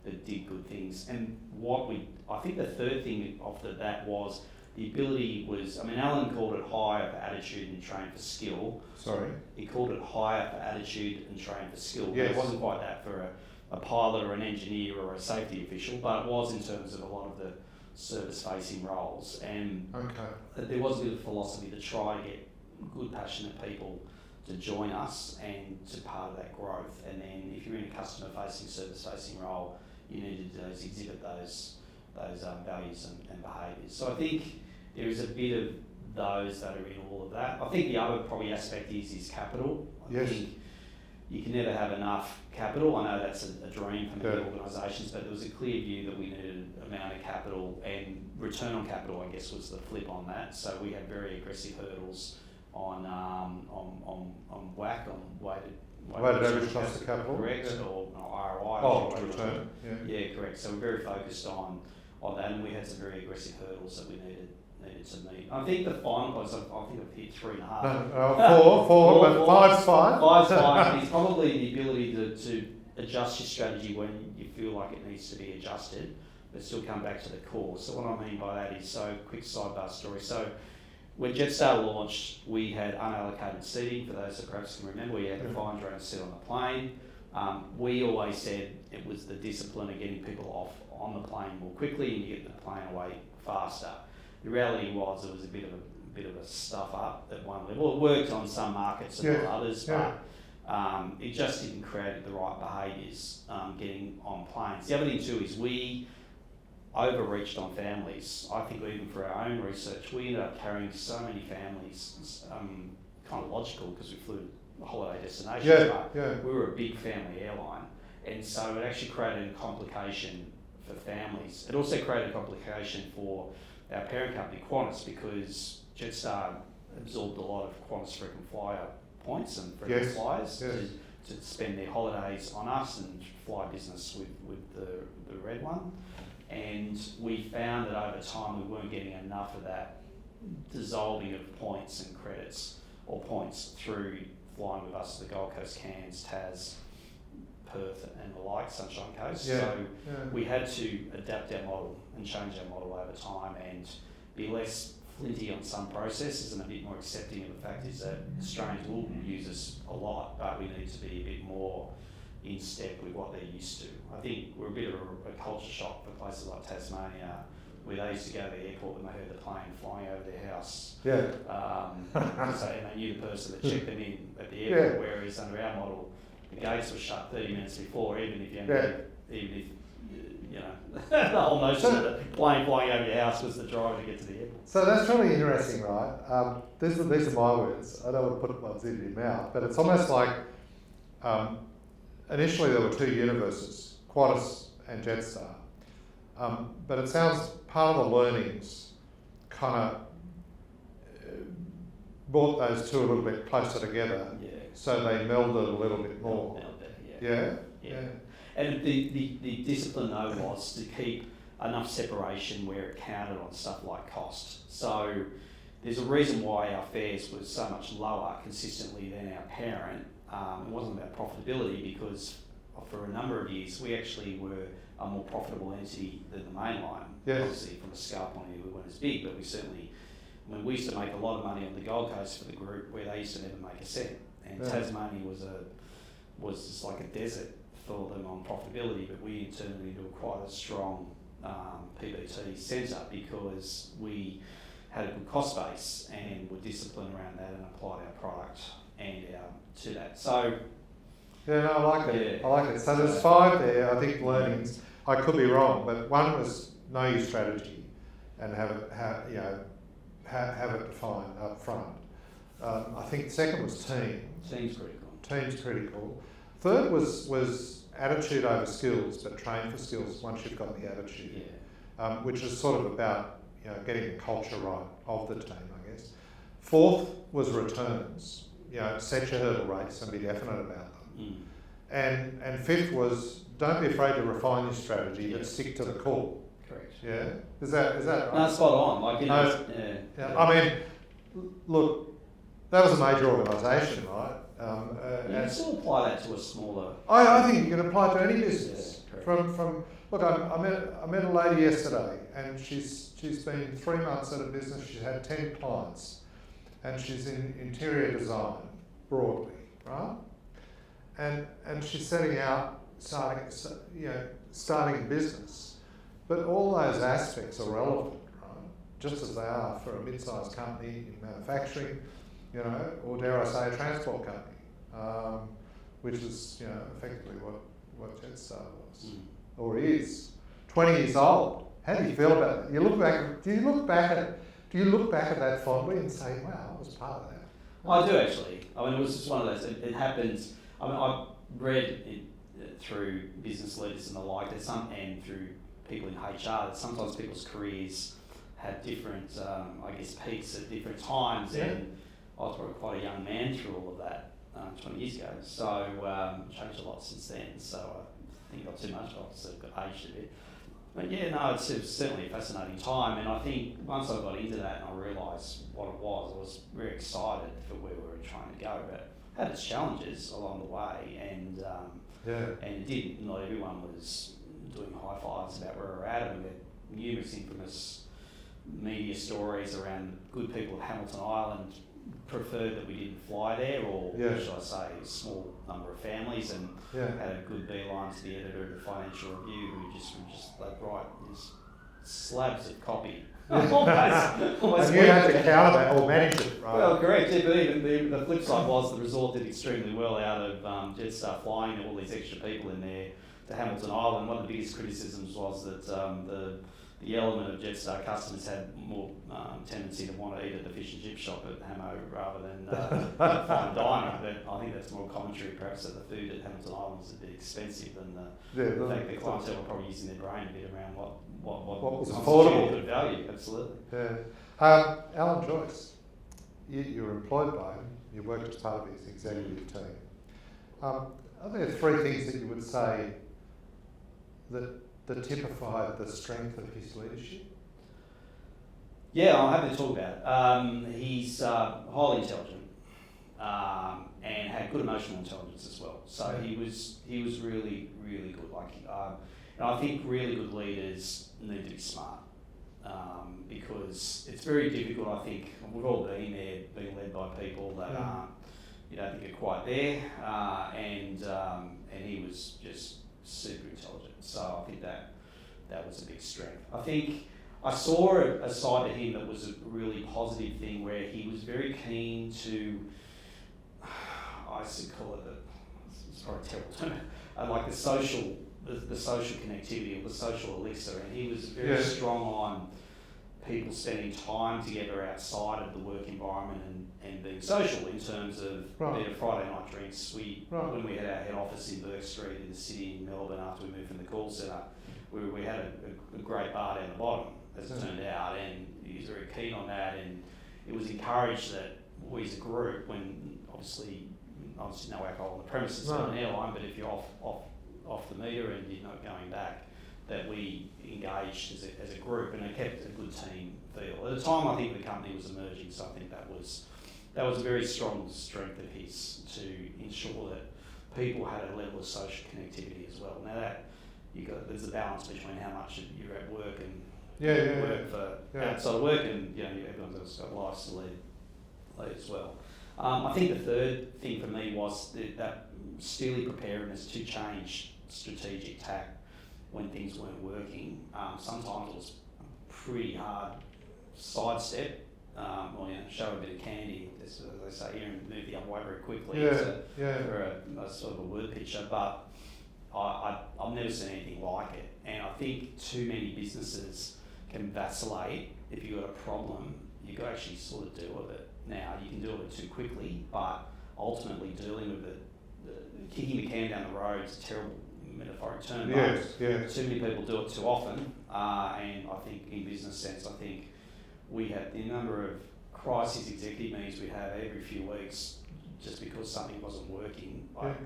that did good things. And I think the third thing after that was the ability was, Alan called it hire for attitude and train for skill. Sorry? He called it hire for attitude and train for skill. Yes. It wasn't quite that for a pilot or an engineer or a safety official, but it was in terms of a lot of the service-facing roles. And there was a bit of philosophy to try to get good, passionate people to join us and to part of that growth. And then if you're in a customer-facing, service-facing role, you needed to exhibit those values and behaviours. So I think there is a bit of those that are in all of that. I think the other probably aspect is capital. I think you can never have enough capital. I know that's a dream for many organisations, but there was a clear view that we needed an amount of capital, and return on capital, I guess, was the flip on that. So we had very aggressive hurdles on WACC, on weighted average cost of capital, correct, or ROI. Oh, return. Yeah, correct. So we're very focused on that, and we had some very aggressive hurdles that we needed to meet. I think the final point, I think I've hit 3.5. Four, but five's fine. Five's fine. It's probably the ability to adjust your strategy when you feel like it needs to be adjusted, but still come back to the core. So what I mean by that is, so quick sidebar story. So when Jetstar launched, we had unallocated seating. For those that perhaps can remember, we had to find your own seat on the plane. We always said it was the discipline of getting people off on the plane more quickly and you get the plane away faster. The reality was it was a bit of a stuff up at one level. It worked on some markets and not others, but it just didn't create the right behaviours getting on planes. The other thing too is we overreached on families. I think even for our own research, we ended up carrying so many families, kind of logical because we flew holiday destinations, but we were a big family airline, and so it actually created a complication for families. It also created a complication for our parent company, Qantas, because Jetstar absorbed a lot of Qantas frequent flyer points and frequent flyers to spend their holidays on us and fly business with the red one. And we found that over time we weren't getting enough of that dissolving of points and credits or points through flying with us to the Gold Coast, Cairns, Tas, Perth and the like, Sunshine Coast. So we had to adapt our model and change our model over time and be less flinty on some processes and a bit more accepting of the fact is that Australians will use us a lot, but we need to be a bit more in step with what they're used to. I think we're a bit of a culture shock for places like Tasmania, where they used to go to the airport when they heard the plane flying over their house. And they knew the person that checked them in at the airport, whereas under our model, the gates were shut 30 minutes before, even if the whole notion of the plane flying over your house was the driver to get to the airport. So that's really interesting, right? These are my words. I don't want to put words in your mouth, but it's almost like initially there were two universes, Qantas and Jetstar. But it sounds part of the learnings kind of brought those two a little bit closer together, so they melded a little bit more. And the discipline though was to keep enough separation where it counted on stuff like cost. So there's a reason why our fares were so much lower consistently than our parent. It wasn't about profitability because for a number of years we actually were a more profitable entity than the mainline. Obviously from a scale point of view we weren't as big, but we certainly, we used to make a lot of money on the Gold Coast for the group where they used to never make a cent. And Tasmania was just like a desert for them on profitability, but we turned into quite a strong PBT centre because we had a good cost base and were disciplined around that and applied our product and to that. So I like it. I like it. So there's five there, I think, learnings. I could be wrong, but one was know your strategy and have it defined up front. I think second was team. Team's critical. Third was attitude over skills, but train for skills once you've got the attitude, which is sort of about getting the culture right of the team, I guess. Fourth was returns. Set your hurdle rates and be definite about them. And fifth was don't be afraid to refine your strategy, but stick to the core. Correct. Yeah, is that right? No, spot on. I mean, look, that was a major organisation, right? You can still apply that to a smaller. I think you can apply it to any business. Yeah, from look, I met a lady yesterday, and she's been 3 months at a business. She's had 10 clients, and she's in interior design broadly, right? And she's setting out starting a business, but all those aspects are relevant, right? Just as they are for a mid-sized company in manufacturing, or dare I say a transport company, which is effectively what Jetstar was or is. 20 years old. How do you feel about it? Do you look back at that fondly and say, wow, I was part of that? I do actually. I mean, it was just one of those. It happens. I mean, I read it through business leaders and the like. And through people in HR. That sometimes people's careers have different, peaks at different times. Yeah. And I was probably quite a young man through all of that 20 years ago. So changed a lot since then. So I think I got too much. I sort of got aged a bit. But yeah, no, it's certainly a fascinating time, and I think once I got into that and I realised what it was, I was very excited for where we were trying to go, but had its challenges along the way, and it didn't. Not everyone was doing high fives about where we're at, and we had numerous infamous media stories around good people of Hamilton Island preferred that we didn't fly there, or should I say, a small number of families, and had a good beeline to the editor of the Financial Review, who just they'd write these slabs of copy. almost and you had to counter that or manage it, right? Well, correct. Yeah, but even the flip side was the resort did extremely well out of Jetstar flying all these extra people in there to Hamilton Island. One of the biggest criticisms was that the element of Jetstar customers had more tendency to want to eat at the fish and chip shop at Hamo rather than a fine diner. But I think that's more commentary perhaps that the food at Hamilton Island was a bit expensive, and the fact that clientele were probably using their brain a bit around what was affordable. Good value, absolutely. Yeah. Alan Joyce, you were employed by him, you worked as part of his executive team. Are there 3 things that you would say that typified the strength of his leadership? Yeah, I'm happy to talk about it. He's highly intelligent and had good emotional intelligence as well. So he was really, really good. And I think really good leaders need to be smart because it's very difficult. I think we've all been there, being led by people that you don't think are quite there, and he was just super intelligent. So I think that was a big strength. I think I saw a side to him that was a really positive thing, where he was very keen to, I used to call it it's probably a terrible term, like the social connectivity, or the social elixir, and he was very strong on people spending time together outside of the work environment and being social in terms of being Friday night drinks. When we had our head office in Burke Street in the city in Melbourne after we moved from the call centre, we had a great bar down the bottom, as it turned out, and he was very keen on that, and it was encouraged that we as a group, when obviously no alcohol on the premises on an airline, but if you're off the meter and you're not going back, that we engaged as a group, and it kept a good team feel. At the time, I think the company was emerging, so I think that was a very strong strength of his, to ensure that people had a level of social connectivity as well. Now that there's a balance between how much you're at work and work for outside of work, and everyone's got lives to lead as well. I think the third thing for me was that steely preparedness to change strategic tack when things weren't working. Sometimes it was a pretty hard sidestep, or show a bit of candy, as they say here, and move the other way very quickly for a sort of a word picture. But I've never seen anything like it, and I think too many businesses can vacillate. If you've got a problem, you've got to actually sort of deal with it. Now, you can deal with it too quickly, but ultimately dealing with it, kicking the can down the road is a terrible metaphoric term. Too many people do it too often, and I think in business sense, I think we have the number of crisis executive meetings we have every few weeks, just because something wasn't working, like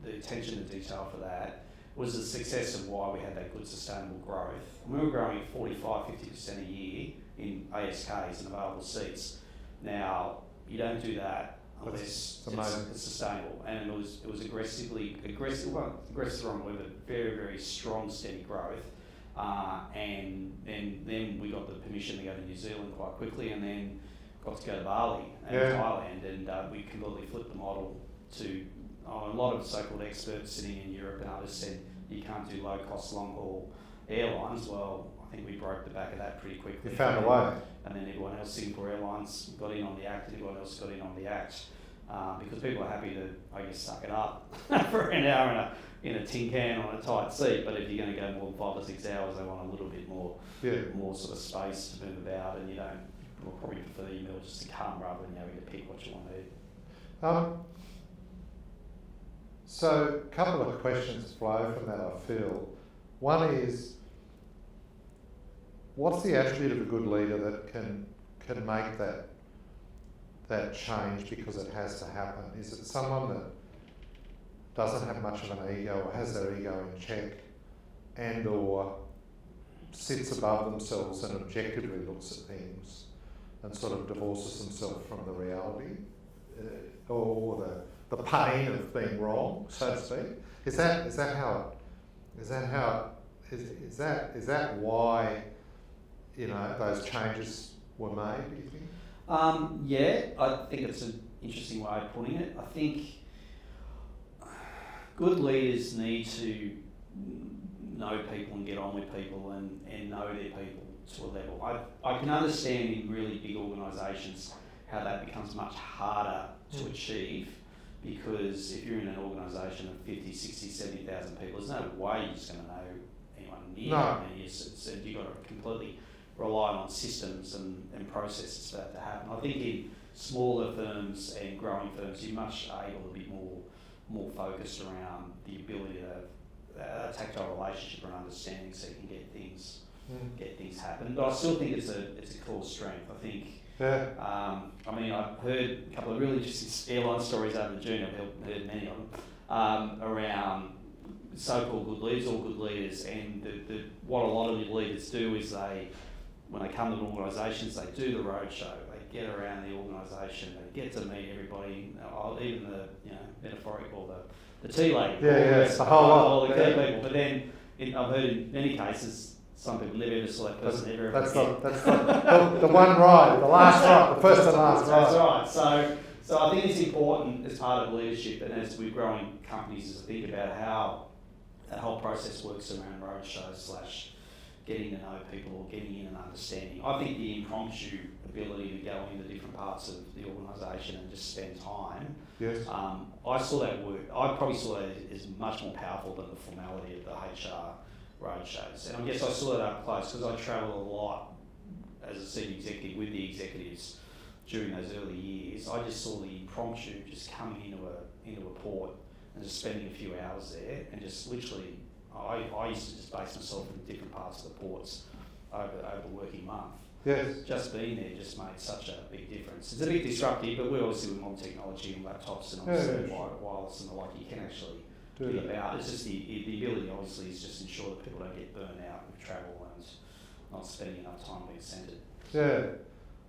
the attention to detail for that was the success of why we had that good sustainable growth. We were growing at 45-50% a year in ASKs and available seats. Now, you don't do that unless it's sustainable. And it was aggressive is the wrong word, but very, very strong, steady growth. And then we got the permission to go to New Zealand quite quickly, and then got to go to Bali and Thailand, and we completely flipped the model to a lot of so-called experts sitting in Europe and others said you can't do low-cost, long-haul airlines. Well, I think we broke the back of that pretty quickly. You found a way. And then everyone else, Singapore Airlines, got in on the act, and everyone else got in on the act. Because people are happy to, I guess, suck it up for an hour in a tin can on a tight seat. But if you're going to go more than 5 or 6 hours, they want a little bit more sort of space to move about, and you don't. We'll probably prefer your meal just to come rather than having to pick what you want to eat. So a couple of questions flow from that, I feel. One is, what's the attribute of a good leader that can make that change because it has to happen? Is it someone that doesn't have much of an ego or has their ego in check and or sits above themselves and objectively looks at things and sort of divorces themselves from the reality or the pain of being wrong, so to speak? Is that why those changes were made, do you think? I think it's an interesting way of putting it. I think good leaders need to know people and get on with people and know their people to a level. I can understand in really big organisations how that becomes much harder to achieve, because if you're in an organisation of 50, 60, 70,000 people, there's no way you're just going to know anyone near. No. I mean, you've got to completely rely on systems and processes for that to happen. I think in smaller firms and growing firms, you're much able to be more focused around the ability to have a tactile relationship and understanding, so you can get things happen. But I still think it's a core strength. I think. I mean, I've heard a couple of really interesting airline stories over June. I've heard many of them around so-called good leaders or good leaders, and what a lot of the leaders do is when they come to organisations, they do the roadshow, they get around the organisation, they get to meet everybody, even the metaphorical, the tea lady, the whole lot, all the key people. But then I've heard in many cases, some people never ever saw that person ever again. That's the one ride, the last ride, the first and last ride. That's right. So I think it's important as part of leadership, and as we're growing companies, to think about how that whole process works around roadshows / getting to know people or getting in and understanding. I think the impromptu ability to go into different parts of the organisation and just spend time. Yes. I saw that work. I probably saw that as much more powerful than the formality of the HR roadshows. And I guess I saw that up close because I travelled a lot as a senior executive with the executives during those early years. I just saw the impromptu just coming into a port and just spending a few hours there, and just literally I used to just base myself in different parts of the ports over the working month. Yes. Just being there just made such a big difference. It's a bit disruptive, but we're obviously with modern technology and laptops and obviously wireless and the like, you can actually be about. It's just the ability obviously is just ensure that people don't get burnt out with travel and not spending enough time being centred. Yeah,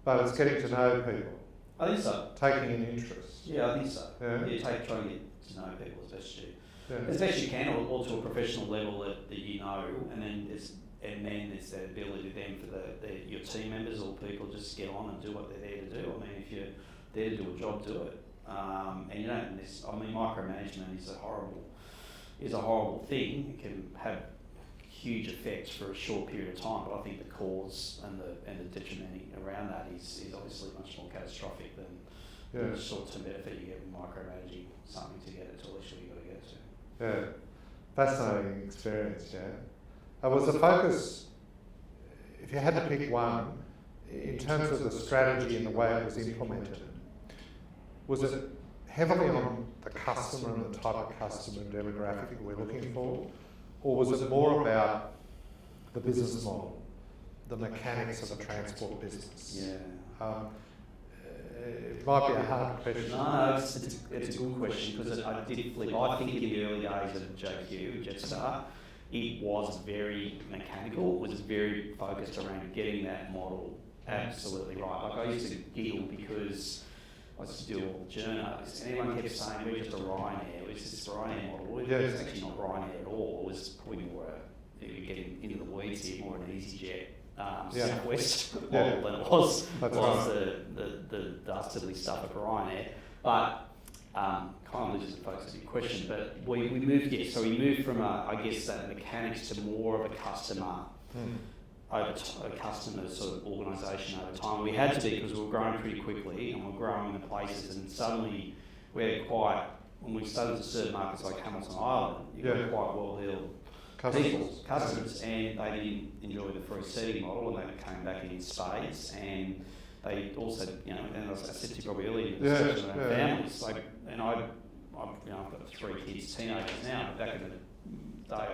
but it's getting to know people. I think so. Taking an interest. Yeah, I think so. Yeah. Try and get to know people as best you can, or to a professional level that you know, and then there's that ability then for your team members or people just get on and do what they're there to do. I mean, if you're there to do a job, do it. And you don't. Micromanagement is a horrible thing. It can have huge effects for a short period of time, but I think the cause and the detriment around that is obviously much more catastrophic than the short-term benefit you get with micromanaging something to get it to the level you've got to get to. Yeah, fascinating experience. Yeah, was the focus, if you had to pick one, in terms of the strategy and the way it was implemented, was it heavily on the customer and the type of customer and demographic that we're looking for, or was it more about the business model, the mechanics of the transport business? Yeah. It might be a hard question. No, it's a good question because I did flip. I think in the early days of JQ, Jetstar, it was very mechanical. It was very focused around getting that model absolutely right. Like I used to giggle because I used to do all the journos and everyone kept saying we're just a Ryanair. It was this Ryanair model. It was actually not Ryanair at all. It was probably more getting into the weeds here, more an EasyJet. Southwest model than it was the dastardly stuff at Ryanair. But kind of loses the focus of your question. But we moved, so we moved from that mechanics to more of a customer a customer sort of organisation over time. We had to be because we were growing pretty quickly and we were growing in the places, and suddenly we had when we started to serve markets like Hamilton Island, you got quite well-heeled customers, and they didn't enjoy the free seating model, and they came back in spades, and they also, and as I said to you probably earlier, around families, I've got 3 kids, teenagers now, but back in the day,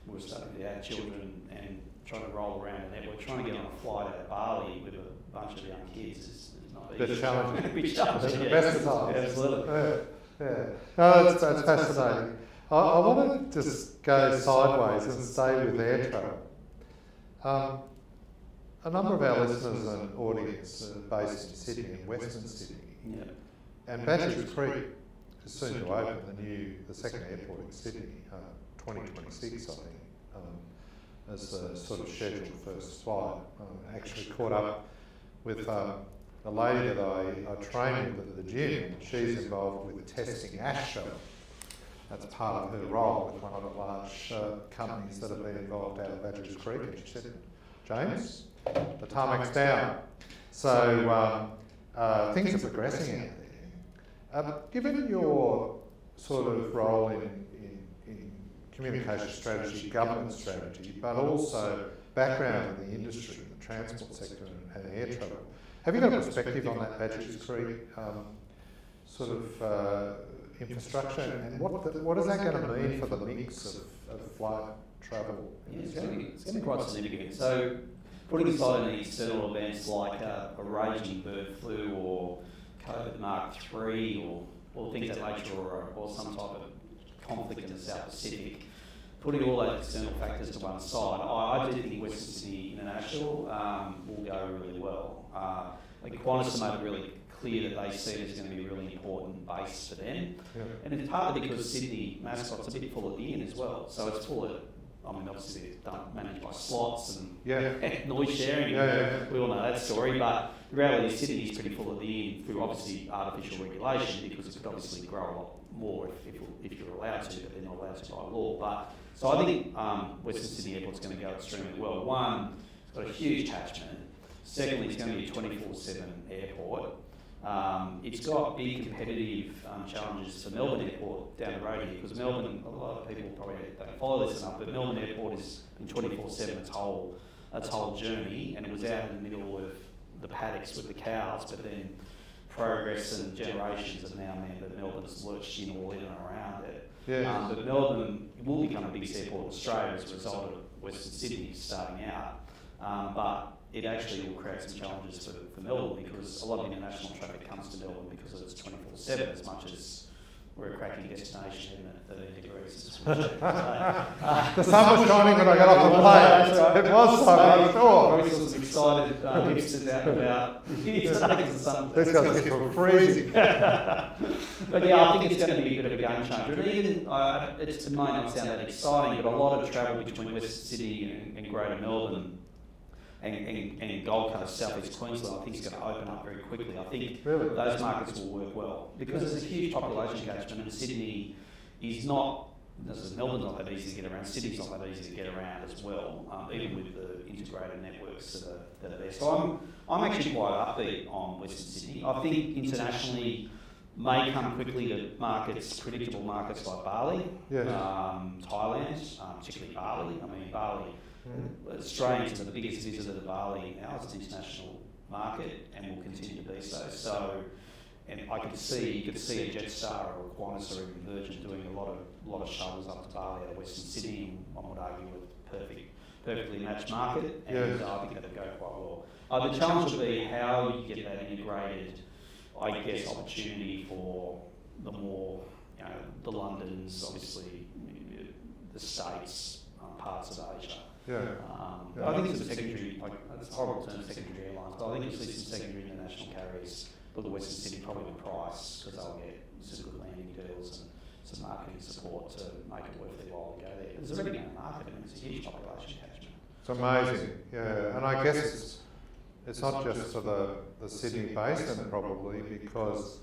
we were starting to have children and trying to roll around the network, trying to get on a flight out of Bali with a bunch of young kids is not easy. It's challenging. It's challenging, the best of times. Absolutely. No, that's fascinating. I want to just go sideways and stay with air travel. A number of our listeners and audience are based in Sydney and Western Sydney. Yeah. And Badger's Creek is soon to open the second airport in Sydney, 2026, I think, as the sort of scheduled first flight. I actually caught up with a lady that I train with at the gym. She's involved with testing ash shell. That's part of her role with one of the large companies that have been involved out of Badger's Creek. And she said, James, the tarmac's down. So things are progressing out there. Given your sort of role in communication strategy, government strategy, but also background in the industry, the transport sector and air travel, have you got a perspective on that Badger's Creek sort of infrastructure, and what is that going to mean for the mix of flight travel? Yeah, it's going to be quite significant. So, putting aside any external events like a raging bird flu or COVID Mark III or things of that nature, or some type of conflict in the South Pacific, putting all those external factors to one side, I do think Western Sydney International will go really well. Qantas made it really clear that they see it as going to be a really important base for them. Yeah. And it's partly because Sydney mascot's a bit full at the end as well. So it's full of, obviously it's managed by slots and noise sharing. We all know that story, but the reality is Sydney is pretty full at the end through obviously artificial regulation, because it could obviously grow a lot more if you're allowed to, but they're not allowed to by law. But so I think Western Sydney Airport's going to go extremely well. One, it's got a huge catchment. Secondly, it's going to be a 24/7 airport. It's got big competitive challenges for Melbourne Airport down the road here, because Melbourne, a lot of people probably don't follow this enough, but Melbourne Airport is in 24/7 its whole journey, and it was out in the middle of the paddocks with the cows, but then progress and generations have now meant that Melbourne's lurched in all in and around it. Yeah. But Melbourne will become the biggest airport in Australia as a result of Western Sydney starting out. But it actually will create some challenges for Melbourne, because a lot of international traffic comes to Melbourne because it's 24/7, as much as we're a cracking destination even at 13 degrees. The sun was shining when I got off the plane. Right. It was so, I'm sure. Royce was excited, hipsters out and about. He's taking the sun. This guy's getting freezing. But yeah, I think it's going to be a bit of a game changer. And even, it may not sound that exciting, but a lot of travel between Western Sydney and Greater Melbourne and Gold Coast, South East Queensland, I think is going to open up very quickly. I think those markets will work well, because there's a huge population catchment, and Sydney is not, Melbourne's not that easy to get around, Sydney's not that easy to get around as well, even with the integrated networks that are there. So I'm actually quite upbeat on Western Sydney. I think internationally may come quickly to markets, predictable markets like Bali, Thailand, particularly Bali. Bali, Australians are the biggest visitor to Bali now as an international market, and will continue to be so. So, and you could see a Jetstar or a Qantas or even Virgin doing a lot of shuttles up to Bali out of Western Sydney. One would argue with perfectly matched market, and I think that'll go quite well. The challenge will be how you get that integrated I guess, opportunity for the more, the Londons, obviously, the States, parts of Asia. I think it's a secondary, it's a horrible term, secondary airlines, but I think you'll see some secondary international carriers look at Western Sydney probably with price, because they'll get some good landing deals and some marketing support to make it worth their while to go there. There's already been a market, and it's a huge population catchment. It's amazing, and I guess it's not just for the Sydney basin probably, because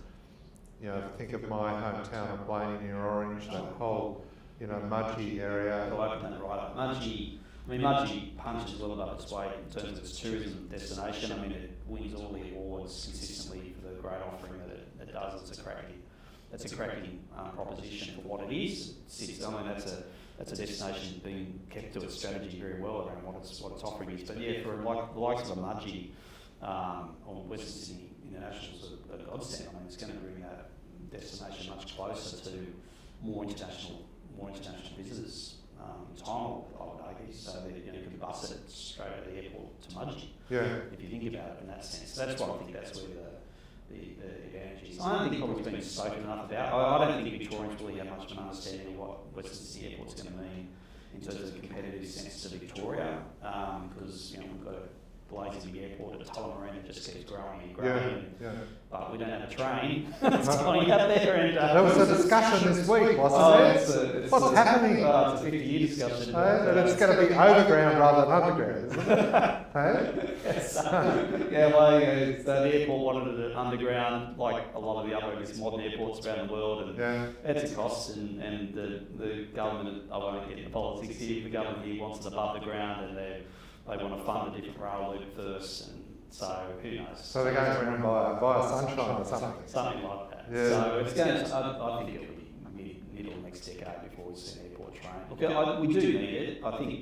think of my hometown of Blaney near Orange, that whole Mudgee area. I'll open that right up. Mudgee punches well above its weight in terms of its tourism destination. It wins all the awards consistently for the great offering that it does. It's a cracking proposition for what it is. That's a destination being kept to its strategy very well around what its offering is. But yeah, for the likes of a Mudgee or Western Sydney International's a godsend. It's going to bring that destination much closer to more international visitors in time, I would argue, so that you can bus it straight out of the airport to Mudgee. If you think about it in that sense, that's why I think that's where the advantage is. I don't think probably it's been spoken enough about. I don't think Victorians really have much of an understanding of what Western Sydney Airport's going to mean in terms of the competitive sense to Victoria, because we've got a blazing airport at Tullamarine that just keeps growing and growing. But we don't have a train that's going up there. And there was a discussion this week, wasn't there? What's happening? It's a 50-year discussion. And it's going to be overground rather than underground, isn't it? Yes. So the airport wanted it underground, like a lot of the other modern airports around the world, and it's a cost. And the government, I won't get into politics here, the government here wants it above the ground, and they want to fund a different rail loop first, and so who knows. So they're going to run by sunshine or something. Something like that. So it's going to, I think it'll be middle of next decade before we see an airport train. Look, we do need it. I think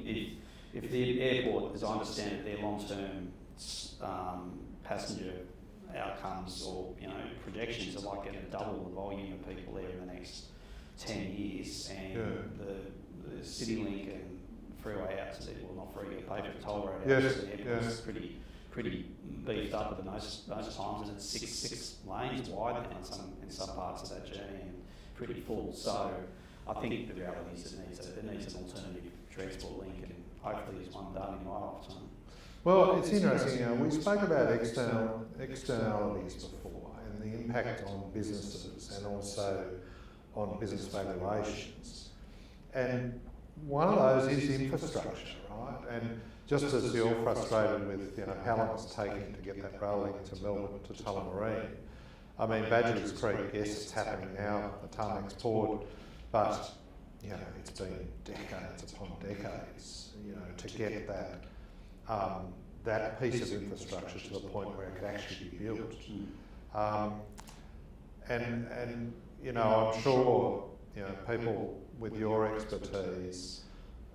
if the airport, as I understand it, their long-term passenger outcomes or projections are like going to double the volume of people there in the next 10 years, and the CityLink and freeway out to the, well, not freeway, pay for the toll road out to the airport is pretty beefed up at most times, and it's six lanes wide now in some parts of that journey, and pretty full. So I think the reality is it needs an alternative transport link, and hopefully there's one done in my lifetime. Well, it's interesting. We spoke about externalities before, and the impact on businesses and also on business valuations. And one of those is infrastructure, right? And just as you're frustrated with how long it's taking to get that rail link to Melbourne to Tullamarine, Badgerys Creek, yes, it's happening now, the tarmac's poured, but it's been decades upon decades, to get that piece of infrastructure to the point where it could actually be built. I'm sure people with your expertise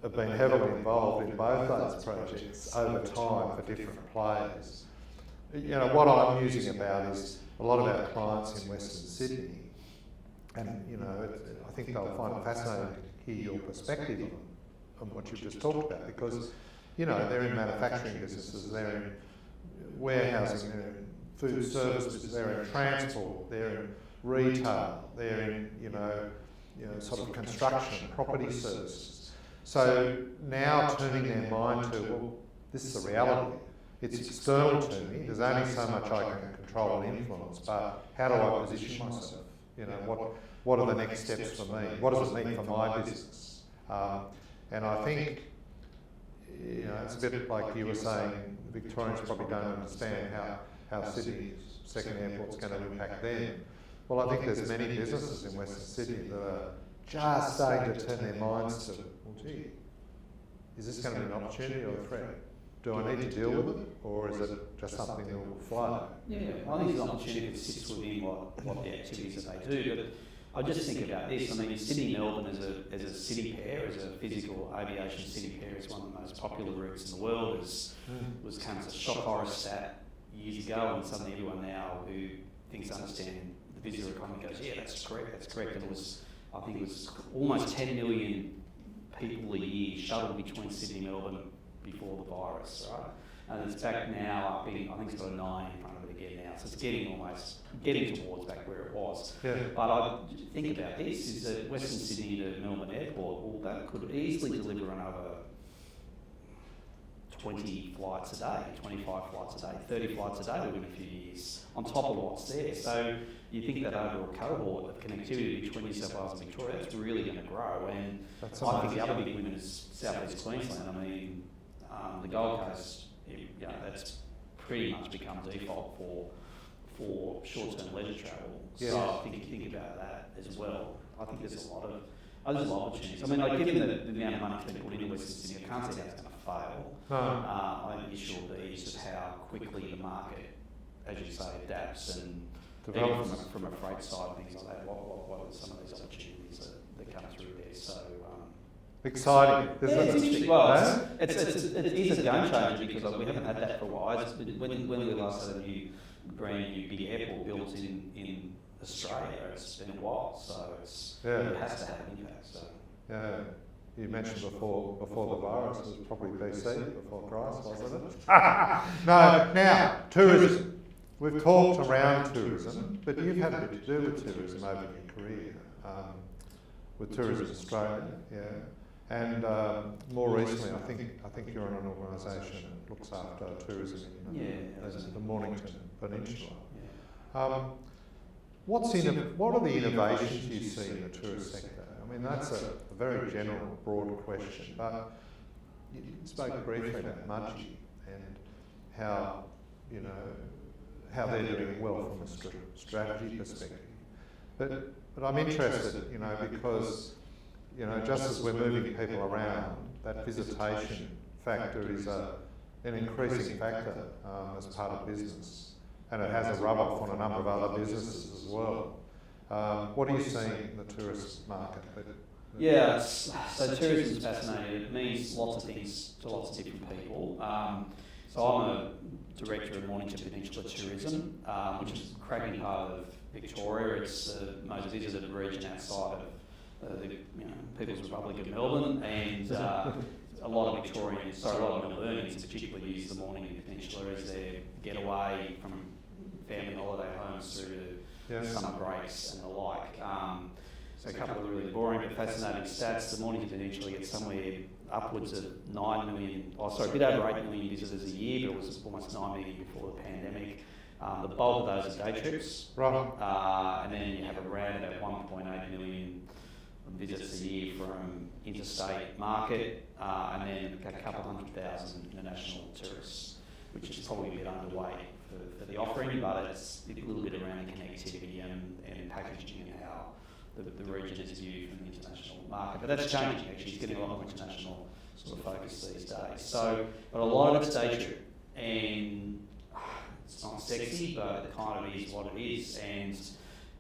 have been heavily involved in both those projects over time for different players. What I'm musing about is a lot of our clients in Western Sydney, and I think they'll find it fascinating to hear your perspective on what you've just talked about, because they're in manufacturing businesses, they're in warehousing, they're in food services, they're in transport, they're in retail, they're in sort of construction, property services. So now turning their mind to, well, this is the reality. It's external to me. There's only so much I can control and influence, but how do I position myself? What are the next steps for me? What does it mean for my business? And I think it's a bit like you were saying, Victorians probably don't understand how Sydney's second airport's going to impact them. Well, I think there's many businesses in Western Sydney that are just starting to turn their minds to, well, gee, is this going to be an opportunity or a threat? Do I need to deal with it, or is it just something that will flow? Yeah, I think it's an opportunity that sits within what the activities that they do. But I just think about this. Sydney Melbourne as a city pair, as a physical aviation city pair, is one of the most popular routes in the world. Was kind of a shock horror stat years ago, and suddenly everyone now who thinks understanding the visitor economy goes, yeah, that's correct. And I think it was almost 10 million people a year shuttled between Sydney and Melbourne before the virus, right? And it's back now, I think it's got a 9 in front of it again now. So it's getting towards back where it was. Yeah. But I think about this, is that Western Sydney to Melbourne Airport, well, that could easily deliver another 20 flights a day, 25 flights a day, 30 flights a day within a few years, on top of what's there. So you think that overall cohort of connectivity between New South Wales and Victoria, that's really going to grow. And I think the other big win is South East Queensland. I mean, the Gold Coast, that's pretty much become default for short-term leisure travel. Yes. So I think you think about that as well. I think there's a lot of opportunities. I mean, like, given the amount of money that's been put into Western Sydney, I can't see how it's going to fail. I think the issue will be just how quickly the market, as you say, adapts, and even from a freight side and things like that, what are some of these opportunities that come through there. So exciting. it's interesting. Well, it is a game changer because we haven't had that for a while. When we last had a brand new big airport built in Australia, it's been a while, so it has to have an impact. So. Yeah. You mentioned before the virus, it was probably BC, before Christ, wasn't it? No, now, tourism. We've talked around tourism, but you've had a bit to do with tourism over your career, with Tourism Australia, yeah. And more recently, I think you're in an organisation that looks after tourism in the Mornington Peninsula. What are the innovations you see in the tourist sector? I mean, that's a very general, broad question, but you spoke briefly about Mudgee and how they're doing well from a strategy perspective. But I'm interested, because just as we're moving people around, that visitation factor is an increasing factor as part of business, and it has a rub-off on a number of other businesses as well. What are you seeing in the tourist market? Yeah, so tourism is fascinating. It means lots of things to lots of different people. So I'm a director of Mornington Peninsula Tourism, which is a cracking part of Victoria. It's the most visited region outside of the People's Republic of Melbourne, and a lot of Melbournians particularly use the Mornington Peninsula as their getaway from family holiday homes through to summer breaks and the like. So a couple of really boring but fascinating stats. The Mornington Peninsula gets somewhere upwards of 9 million, a bit over 8 million visitors a year, but it was almost 9 million before the pandemic. The bulk of those are day trips. Right. And then you have around about 1.8 million visits a year from interstate market, and then a couple 100,000 international tourists, which is probably a bit underweight for the offering, but it's a little bit around connectivity and packaging and how the region is viewed from the international market. But that's changing actually, it's getting a lot more international sort of focus these days. So, but a lot of it's day trip, and it's not sexy, but it kind of is what it is.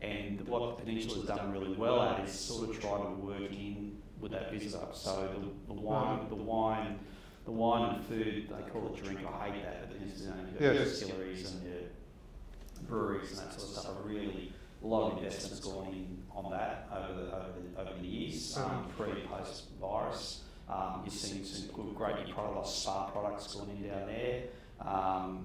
And what the Peninsula has done really well at is sort of try to work in with that visitor. So the wine and food, they call it drink. I hate that, but you've got your distilleries and your breweries and that sort of stuff. Really, a lot of investment's gone in on that over the years, pre and post virus. You've seen some great new products, spa products going in down there.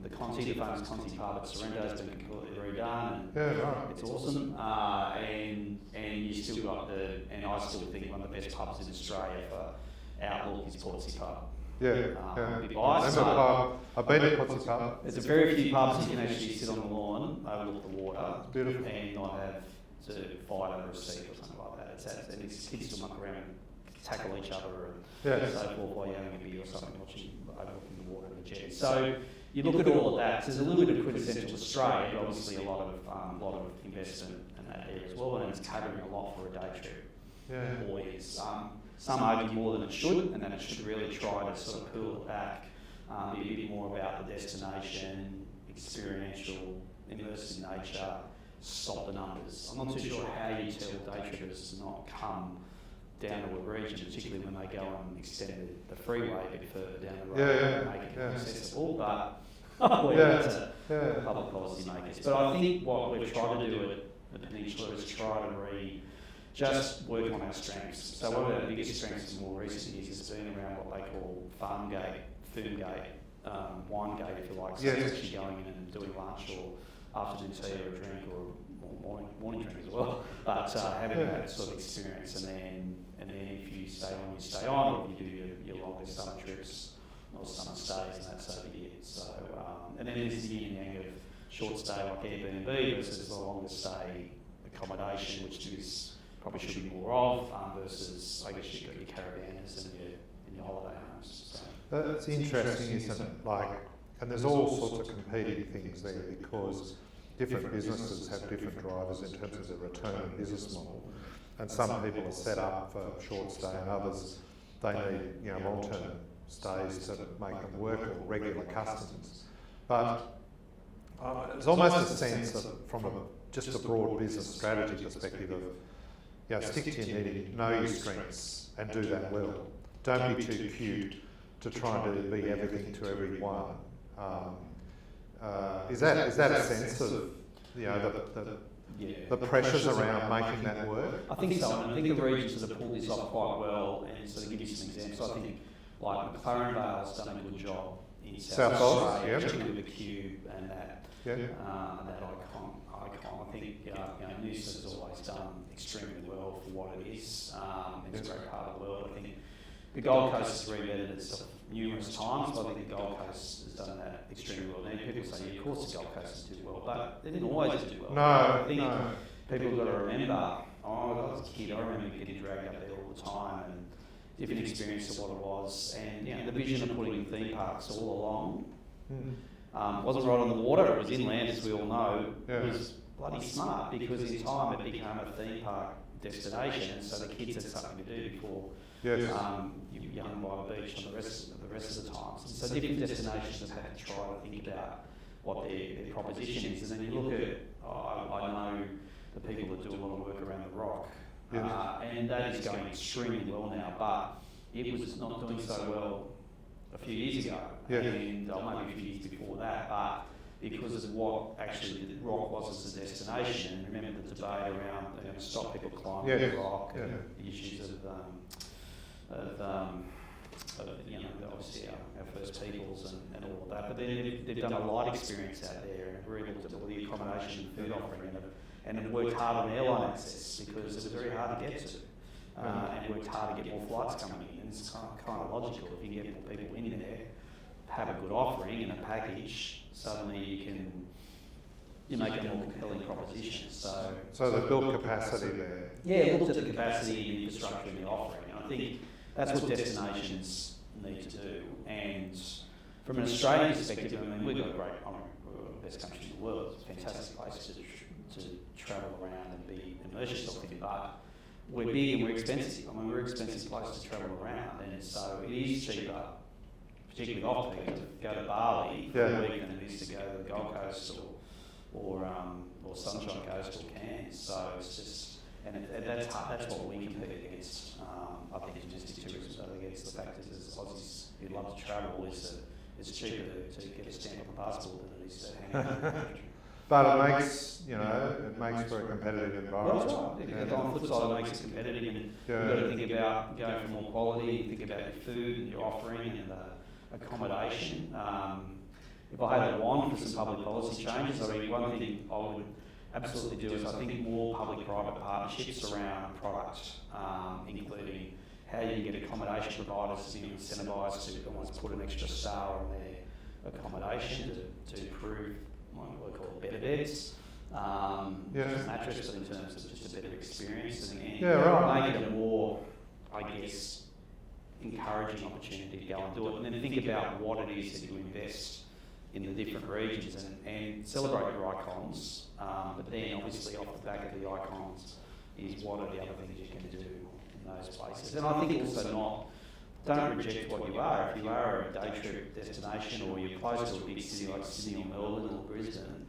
The Conti, the famous Conti pub at Sorrento has been completely redone, and it's awesome. And you still got and I still think one of the best pubs in Australia for outlook is Portsea Pub. Big bias. I've been to Portsea Pub. There's a very few pubs you can actually sit on the lawn, overlook the water, beautiful, and not have to fight over a seat or something like that. And these kids still muck around and tackle each other and so forth while you're having a beer or something, overlooking the water and the jet. So you look at all of that. So there's a little bit of quintessential Australia, but obviously a lot of investment in that area as well, and it's catering a lot for a day trip. Always. Some argue more than it should, and then it should really try to sort of pull it back, be a bit more about the destination, experiential, immersive nature, stop the numbers. I'm not too sure how you tell day trippers to not come down to a region, particularly when they go and extend the freeway a bit further down the road and make it accessible, but we're to public policy makers. But I think what we're trying to do at the Peninsula is try to just work on our strengths. So one of our biggest strengths in more recent years has been around what they call farm gate, food gate wine gate, if you like. So Yes. it's actually going in and doing lunch or afternoon tea or a drink or morning drink as well. But having that sort of experience, and then if you stay on, or if you do your longer summer trips or summer stays, and that's over here. So and then there's the yin and yang of short stay like Airbnb versus the longer stay accommodation, which is probably should be more of, versus I guess you've got your caravanners and your holiday homes. So. That's interesting, isn't it? Like, and there's all sorts of competing things there because different businesses have different drivers in terms of their return on business model, and some people are set up for short stay, and others they need long-term stays to make them work, or regular customers. But there's almost a sense of, from just a broad business strategy perspective, of stick to your knitting, know your strengths, and do that well. Don't be too cute to try and be everything to everyone. Is that a sense of the pressures around making that work? I think so, and I think the regions sort of pulled this off quite well, and sort of give you some examples. I think like McLaren Vale's done a good job in South Australia, particularly with the Cube and that icon. I think Noosa has always done extremely well for what it is. It's a great part of the world. I think the Gold Coast has reinvented itself numerous times, but I think the Gold Coast has done that extremely well. Now people say, of course the Gold Coast has done well, but they didn't always do well. I think people have got to remember, I was a kid, I remember getting dragged up there all the time, and different experience of what it was, and the vision of putting theme parks all along wasn't right on the water, it was inland, as we all know. It was bloody smart, because in time it became a theme park destination, and so the kids had something to do before you're young by the beach and the rest of the times. And so different destinations have had to try to think about what their proposition is, and then you look at, I know the people that do a lot of work around the Rock, and that is going extremely well now, but it was not doing so well a few years ago, and maybe a few years before that, but because of what actually the Rock was as a destination. And remember the debate around stop people climbing the Rock, and the issues of obviously our First Peoples and all of that. But then they've done a light experience out there, and really looked at all the accommodation and food offering, and have worked hard on airline access, because it was very hard to get to. And worked hard to get more flights coming in. And it's kind of logical, if you get more people in there, have a good offering and a package, suddenly you make a more compelling proposition. So they've built capacity there. Yeah, looked at the capacity, the infrastructure, and the offering. And I think that's what destinations need to do. And from an Australian perspective, I mean, we've got we're the best country in the world. It's a fantastic place to travel around and immerse yourself in. But we're big and we're expensive. I mean, we're an expensive place to travel around, and so it is cheaper, particularly off-peak, to go to Bali for a week than it is to go to the Gold Coast or Sunshine Coast or Cairns. So it's just, and that's what we compete against. I think domestic tourism goes against the fact that as Aussies who love to travel, it's cheaper to get a stamp on a passport than it is to hang out in the country. But it makes, it makes for a competitive environment. Well, that's right. On the flip side, it makes it competitive, and you've got to think about going for more quality, think about your food and your offering and the accommodation. If I had a wand for some public policy changes, I mean, one thing I would absolutely do is I think more public-private partnerships around product, including how you can get accommodation providers incentivised to almost put an extra star on their accommodation to improve what we call better beds, mattress, but in terms of just a better experience, and make it a more, I guess, encouraging opportunity to go and do it, and then think about what it is that you invest in the different regions, and celebrate your icons, but then obviously off the back of the icons is what are the other things you can do in those places. And I think also don't reject what you are. If you are a day trip destination, or you're close to a big city like Sydney or Melbourne or Brisbane,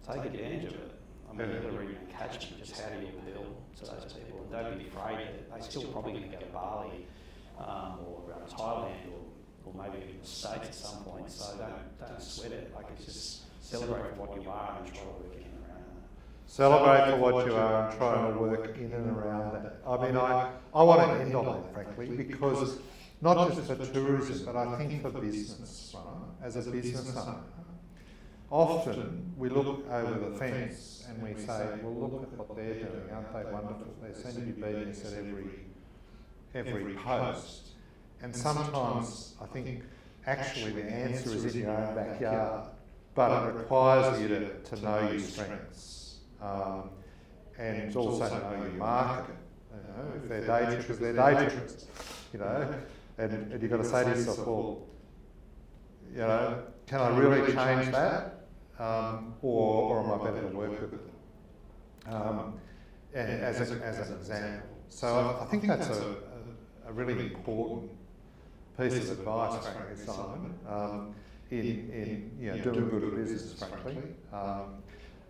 take advantage of it. I mean, you've got to read catchment, just how do you appeal to those people, and don't be afraid that they're still probably going to go to Bali or Thailand or maybe even the States at some point, so don't sweat it. Like, it's just celebrate for what you are and try to work in and around that. Celebrate for what you are and try to work in and around that. I mean, I want to end on that, frankly, because not just for tourism, but I think for business, right? As a business owner, often we look over the fence and we say, well, look at what they're doing, aren't they wonderful? They seem to be beating us at every post. And sometimes I think actually the answer is in your own backyard, but it requires you to know your strengths and also to know your market. You know, if they're day trippers, they're day trippers. You know, and you've got to say to yourself, well, you know, can I really change that? Or am I better to work with them? As an example. So I think that's a really important piece of advice, frankly, Simon, in doing good business, frankly.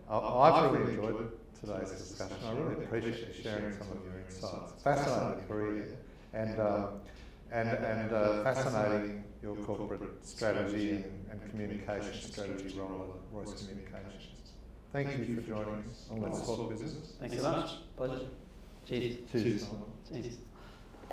I've really enjoyed today's discussion. I really appreciate you sharing some of your insights. Fascinating career and fascinating your corporate strategy and communication strategy role at Royce Communications. Thank you for joining us on Let's Talk Business. Thanks so much. Pleasure. Cheers. Cheers. Cheers.